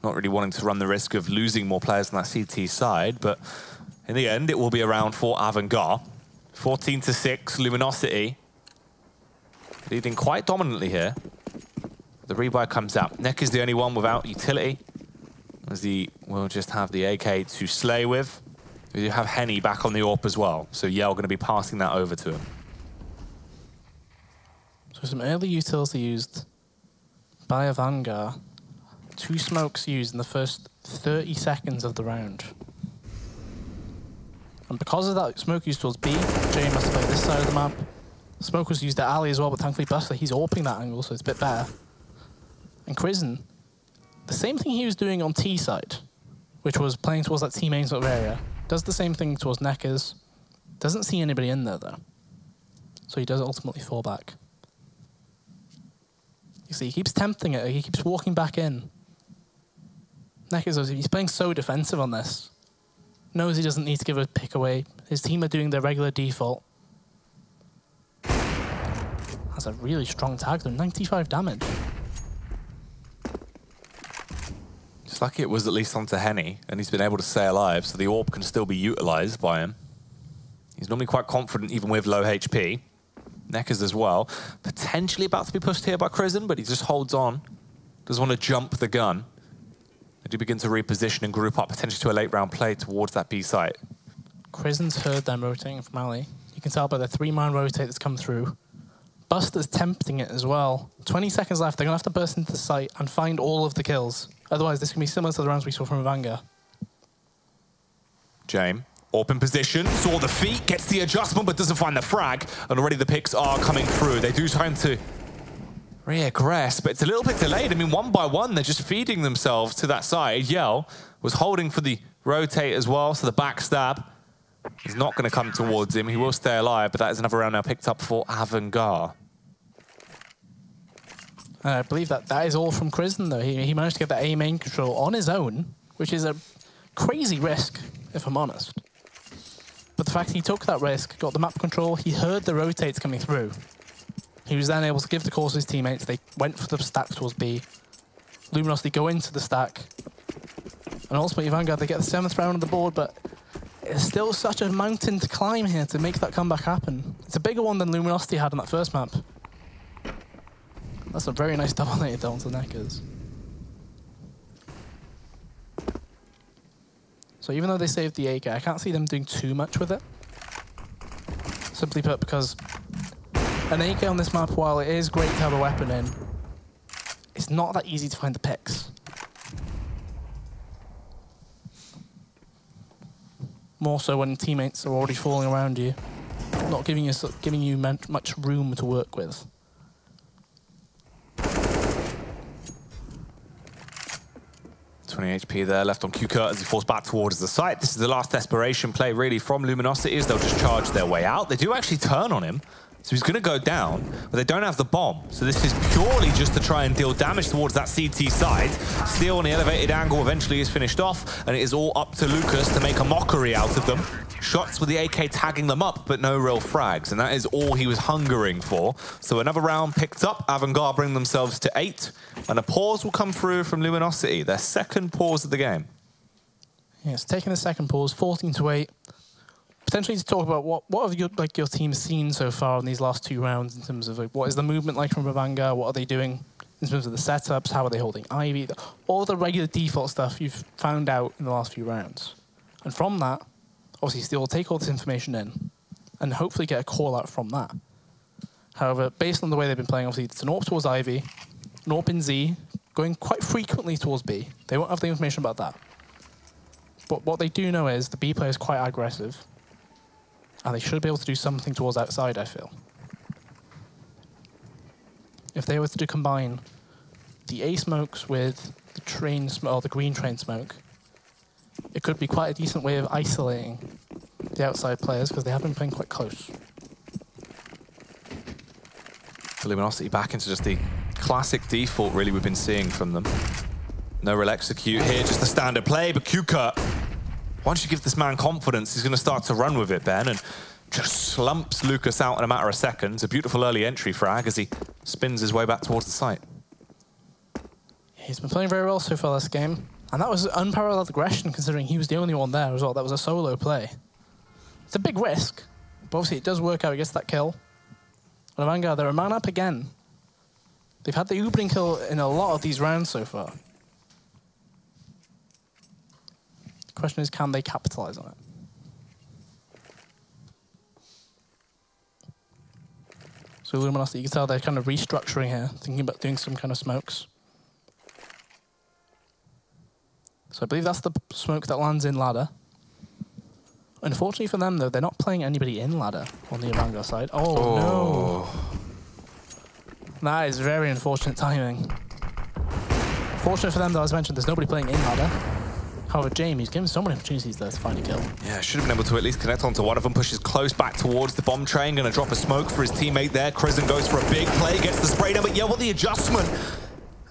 Not really wanting to run the risk of losing more players on that CT side, but in the end, it will be a round for Avangar. 14-6, Luminosity leading quite dominantly here. The rebuy comes out. Neck is the only one without utility, as he will just have the AK to slay with. You have Henny back on the AWP as well, so Yell going to be passing that over to him. So some early utils used by Avangar. 2 smokes used in the first 30 seconds of the round. And because of that smoke used towards B, Jay must play this side of the map. Smoke was used at alley as well, but thankfully Buster, he's AWPing that angle, so it's a bit better. And Krisen, the same thing he was doing on T side, which was playing towards that T main sort of area, does the same thing towards Neckers. Doesn't see anybody in there though. So he does ultimately fall back. You see, he keeps tempting it, he keeps walking back in. Neckers, he's playing so defensive on this. Knows he doesn't need to give a pick away. His team are doing their regular default. Has a really strong tag though, 95 damage. It's lucky it was at least onto Henny, and he's been able to stay alive, so the AWP can still be utilized by him. He's normally quite confident even with low HP. Neckers as well. Potentially about to be pushed here by Krisen, but he just holds on. Doesn't want to jump the gun. They do begin to reposition and group up potentially to a late round play towards that B site. Krisen's heard them rotating from alley. You can tell by the 3-man rotate that's come through. Buster's tempting it as well. 20 seconds left. They're going to have to burst into the site and find all of the kills. Otherwise, this can be similar to the rounds we saw from Avangar. James, up in position, saw the feet, gets the adjustment, but doesn't find the frag. And already the picks are coming through. They do time to reaggress, but it's a little bit delayed. I mean, one by one, they're just feeding themselves to that side. Yell was holding for the rotate as well, so the backstab is not going to come towards him. He will stay alive, but that is another round now picked up for Avangar. I believe that is all from Kristen, though. He managed to get that A main control on his own, which is a crazy risk, if I'm honest. But the fact he took that risk, got the map control, he heard the rotates coming through. He was then able to give the call to his teammates. They went for the stack towards B. Luminosity go into the stack. And ultimately, Vanguard, they get the 7th round on the board, but it's still such a mountain to climb here to make that comeback happen. It's a bigger one than Luminosity had on that first map. That's a very nice double native down to the Neckers. So even though they saved the AK, I can't see them doing too much with it. Simply put, because an AK on this map, while it is great to have a weapon in, it's not that easy to find the picks. More so when teammates are already falling around you, not giving you much room to work with. HP there left on QCurt as he falls back towards the site. This is the last desperation play really from Luminosity, as they'll just charge their way out. They do actually turn on him, so he's going to go down, but they don't have the bomb. So this is purely just to try and deal damage towards that CT side. Steel on the elevated angle eventually is finished off, and it is all up to Lucas to make a mockery out of them. Shots with the AK tagging them up, but no real frags, and that is all he was hungering for. So another round picked up. Avangar bring themselves to 8, and a pause will come through from Luminosity, their second pause of the game. Yes, taking the second pause, 14-8. Potentially to talk about what have your team seen so far in these last 2 rounds in terms of what is the movement like from Avangar, what are they doing in terms of the setups, how are they holding Ivy, all the regular default stuff you've found out in the last few rounds. And from that, obviously Steel will take all this information in and hopefully get a call out from that. However, based on the way they've been playing, obviously it's an AWP towards Ivy, an AWP in Z, going quite frequently towards B. They won't have the information about that. But what they do know is the B player is quite aggressive, and they should be able to do something towards outside, I feel. If they were to combine the A smokes with the train or the green train smoke, it could be quite a decent way of isolating the outside players, because they have been playing quite close. Luminosity back into just the classic default, really, we've been seeing from them. No real execute here, just the standard play, but QCurt, once you give this man confidence, he's going to start to run with it, Ben, and just slumps Lucas out in a matter of seconds. A beautiful early entry frag as he spins his way back towards the site. He's been playing very well so far this game, and that was unparalleled aggression considering he was the only one there as well. That was a solo play. It's a big risk, but obviously it does work out. He gets that kill. And Avangar, they're a man up again. They've had the opening kill in a lot of these rounds so far. The question is, can they capitalize on it? So Luminosity, you can tell they're kind of restructuring here, thinking about doing some kind of smokes. So I believe that's the smoke that lands in ladder. Unfortunately for them, though, they're not playing anybody in ladder on the Avangar side. Oh, no. That is very unfortunate timing. Fortunate for them, though, as mentioned, there's nobody playing in ladder. However, Jamie's given so many opportunities there to find a kill. Yeah, should have been able to at least connect onto one of them. Pushes close back towards the bomb train. Going to drop a smoke for his teammate there. Kristen goes for a big play, gets the spray down, but yeah, what the adjustment?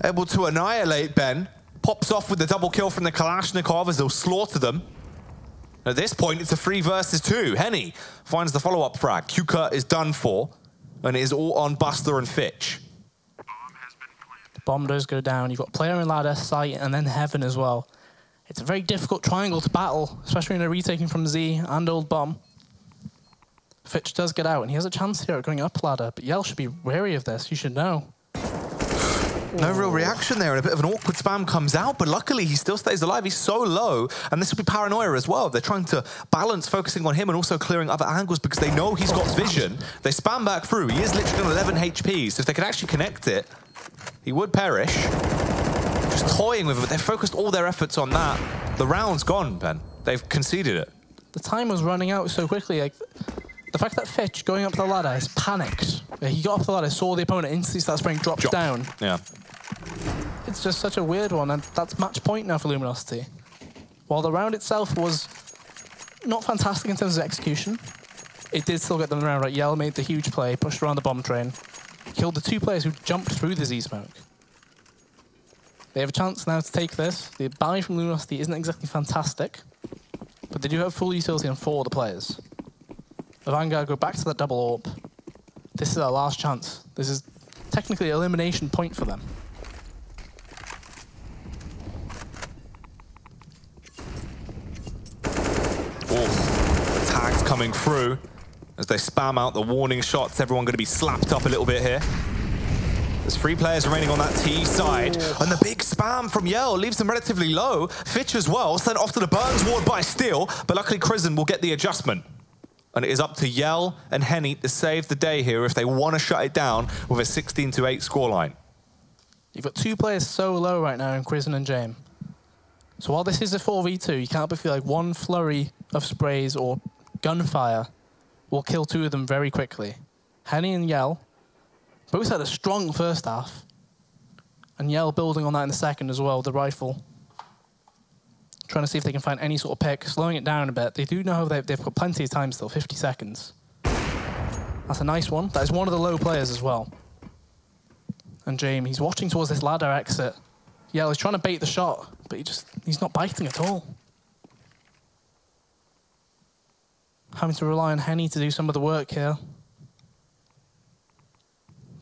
Able to annihilate Ben. Pops off with the double kill from the Kalashnikov as they'll slaughter them. At this point, it's a 3 versus 2. Henny finds the follow-up frag. QCurt is done for, and it is all on Buster and Fitch. The bomb does go down. You've got player in ladder, site, and then heaven as well. It's a very difficult triangle to battle, especially in a retaking from Z and old bomb. Fitch does get out, and he has a chance here at going up ladder, but Yell should be wary of this. You should know. No real reaction there, and a bit of an awkward spam comes out, but luckily he still stays alive. He's so low, and this will be paranoia as well. They're trying to balance focusing on him and also clearing other angles because they know he's got vision. They spam back through. He is literally on 11 HP, so if they can actually connect it, he would perish. Just toying with it, but they've focused all their efforts on that. The round's gone, Ben. They've conceded it. The time was running out so quickly. Like, the fact that Fitch, going up the ladder, is panicked. He got up the ladder, saw the opponent, instantly starts spraying, drops down. Yeah. It's just such a weird one, and that's match point now for Luminosity. While the round itself was not fantastic in terms of execution, it did still get them around. Right, Yell made the huge play, pushed around the bomb train, killed the 2 players who jumped through the Z-smoke. They have a chance now to take this. The buy from Luminosity isn't exactly fantastic, but they do have full utility on 4 of the players. Avangar go back to that double AWP. This is our last chance. This is technically an elimination point for them. Oh, tags coming through as they spam out the warning shots. Everyone going to be slapped up a little bit here. There's 3 players remaining on that T side, and the big spam from Yell leaves them relatively low. Fitch as well, sent off to the Burns ward by Steel, but luckily Crizzen will get the adjustment. And it is up to Yell and Henny to save the day here if they want to shut it down with a 16-8 scoreline. You've got 2 players so low right now in Crizzen and James. So while this is a 4v2, you can't but feel like one flurry of sprays or gunfire will kill 2 of them very quickly. Henny and Yell both had a strong first half, and Yell building on that in the second as well, the rifle. Trying to see if they can find any sort of pick, slowing it down a bit. They do know they've got plenty of time still, 50 seconds. That's a nice one. That is one of the low players as well. And James, he's watching towards this ladder exit. Yell is trying to bait the shot, but he's not biting at all. Having to rely on Henny to do some of the work here.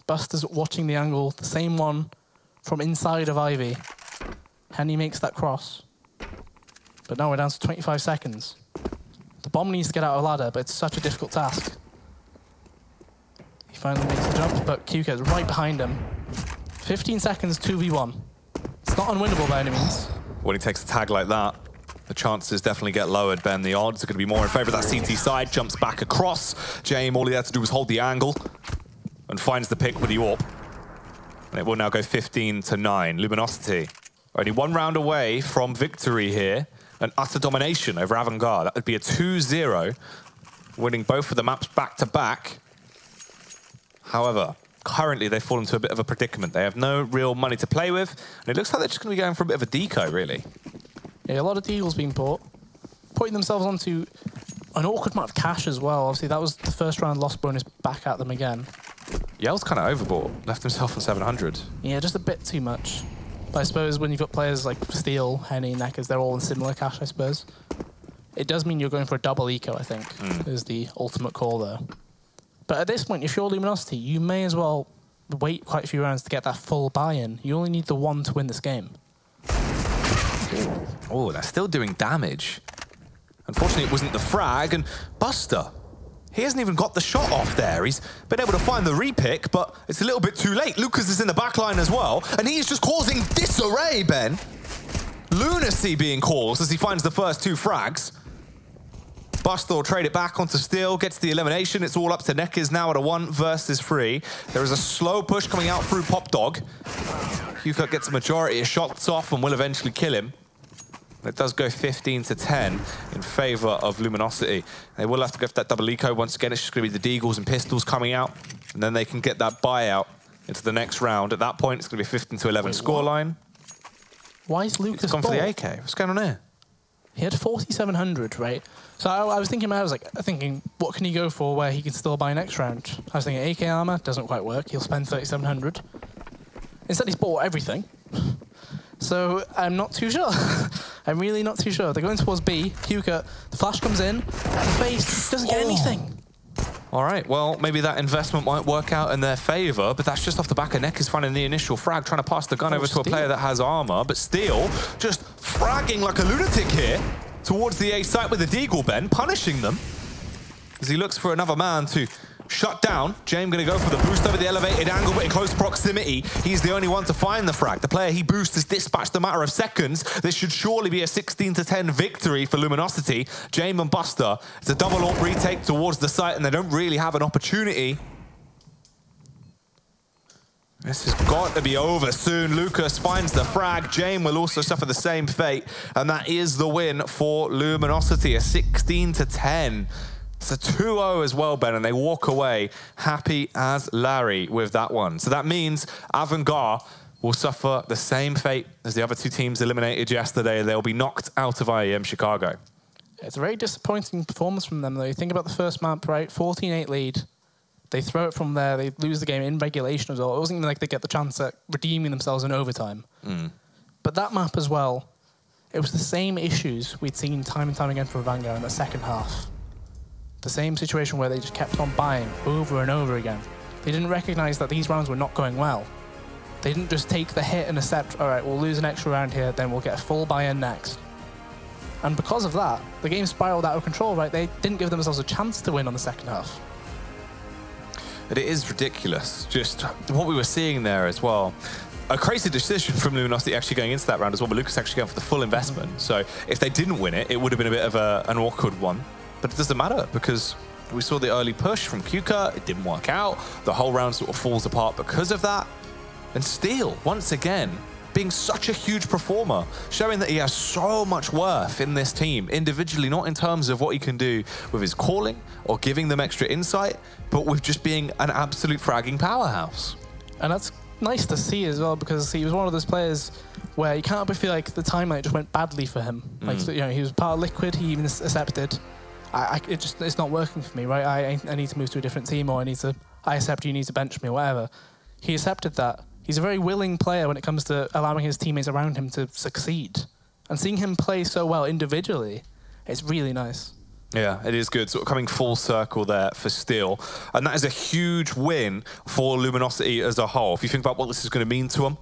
Buster's watching the angle, the same one from inside of Ivy. Henny makes that cross. But now we're down to 25 seconds. The bomb needs to get out of ladder, but it's such a difficult task. He finally makes the jump, but QK is right behind him. 15 seconds, 2v1. It's not unwinnable by any means. When he takes a tag like that, the chances definitely get lowered, Ben. The odds are going to be more in favor of that CT side. Jumps back across. James, all he had to do was hold the angle and finds the pick with the AWP. And it will now go 15-9. Luminosity only 1 round away from victory here. An utter domination over Avangar. That would be a 2-0, winning both of the maps back-to-back. However, currently they fall into a bit of a predicament. They have no real money to play with, and it looks like they're just going to be going for a bit of a deco, really. Yeah, a lot of deagles being bought, putting themselves onto an awkward amount of cash as well. Obviously, that was the first round loss bonus back at them again. Yell's kind of overbought, left himself on 700. Yeah, just a bit too much. But I suppose when you've got players like Steel, Henny, Neckers, they're all in similar cash, I suppose. It does mean you're going for a double eco, I think, is the ultimate call there. But at this point, if you're Luminosity, you may as well wait quite a few rounds to get that full buy-in. You only need the 1 to win this game. Oh, they're still doing damage. Unfortunately, it wasn't the frag, and Buster, he hasn't even got the shot off there. He's been able to find the repick, but it's a little bit too late. Lucas is in the back line as well, and he is just causing disarray, Ben. Lunacy being caused as he finds the first 2 frags. Buster will trade it back onto Steel, gets the elimination. It's all up to Neckers now at a 1 versus 3. There is a slow push coming out through Pop Dog. Huka gets a majority of shots off and will eventually kill him. It does go 15-10 in favor of Luminosity. They will have to go for that double eco. Once again, it's just going to be the Deagles and Pistols coming out, and then they can get that buyout into the next round. At that point, it's going to be a 15-11 scoreline. Why is Lucas gone for the AK? What's going on here? He had 4,700, right? So I was thinking, what can he go for where he can still buy next round? I was thinking AK armor, doesn't quite work. He'll spend 3,700. Instead, he's bought everything. So I'm not too sure. I'm really not too sure. They're going towards B. Huka, the flash comes in, and the face doesn't get anything. All right, well, maybe that investment might work out in their favor, but that's just off the back of Neckers finding the initial frag, trying to pass the gun over to a player that has armor, but Steel just fragging like a lunatic here towards the A site with the Deagle, Ben, punishing them as he looks for another man to shut down. James going to go for the boost over the elevated angle, but in close proximity, he's the only one to find the frag. The player he boosts is dispatched a matter of seconds. This should surely be a 16-10 victory for Luminosity. James and Buster, it's a double AWP retake towards the site, and they don't really have an opportunity. This has got to be over soon. Lucas finds the frag. James will also suffer the same fate, and that is the win for Luminosity, a 16-10. It's a 2-0 as well, Ben, and they walk away happy as Larry with that one. So that means Avangar will suffer the same fate as the other two teams eliminated yesterday. They'll be knocked out of IEM Chicago. It's a very disappointing performance from them, though. You think about the first map, right? 14-8 lead. They throw it from there. They lose the game in regulation as well. It wasn't even like they get the chance at redeeming themselves in overtime. But that map as well, it was the same issues we'd seen time and time again from Avangar in the second half. The same situation where they just kept on buying over and over again. They didn't recognize that these rounds were not going well. They didn't just take the hit and accept, all right, we'll lose an extra round here, then we'll get a full buy-in next. And because of that, the game spiraled out of control, right? They didn't give themselves a chance to win on the second half. It is ridiculous, just what we were seeing there as well. A crazy decision from Luminosity actually going into that round as well, but Lucas actually going for the full investment. So if they didn't win it, it would have been a bit of an awkward one. But it doesn't matter, because we saw the early push from Kuka. It didn't work out. The whole round sort of falls apart because of that. And Steel, once again, being such a huge performer, showing that he has so much worth in this team, individually, not in terms of what he can do with his calling or giving them extra insight, but with just being an absolute fragging powerhouse. And that's nice to see as well, because he was one of those players where you can't help but feel like the timeline just went badly for him. Like, you know, he was part of Liquid, he even accepted, it's not working for me, right? I need to move to a different team, or I accept you need to bench me, or whatever. He accepted that. He's a very willing player when it comes to allowing his teammates around him to succeed. And seeing him play so well individually, it's really nice. Yeah, it is good. Sort of coming full circle there for Steel. And that is a huge win for Luminosity as a whole. If you think about what this is going to mean to them.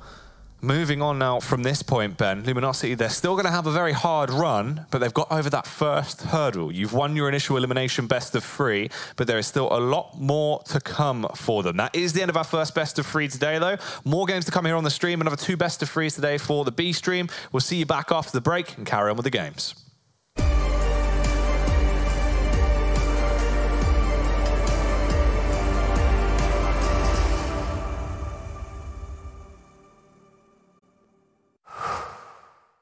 Moving on now from this point, Ben, Luminosity, they're still going to have a very hard run, but they've got over that first hurdle. You've won your initial elimination best of 3, but there is still a lot more to come for them. That is the end of our first best of 3 today, though. More games to come here on the stream. Another 2 best of 3s today for the B stream. We'll see you back after the break and carry on with the games.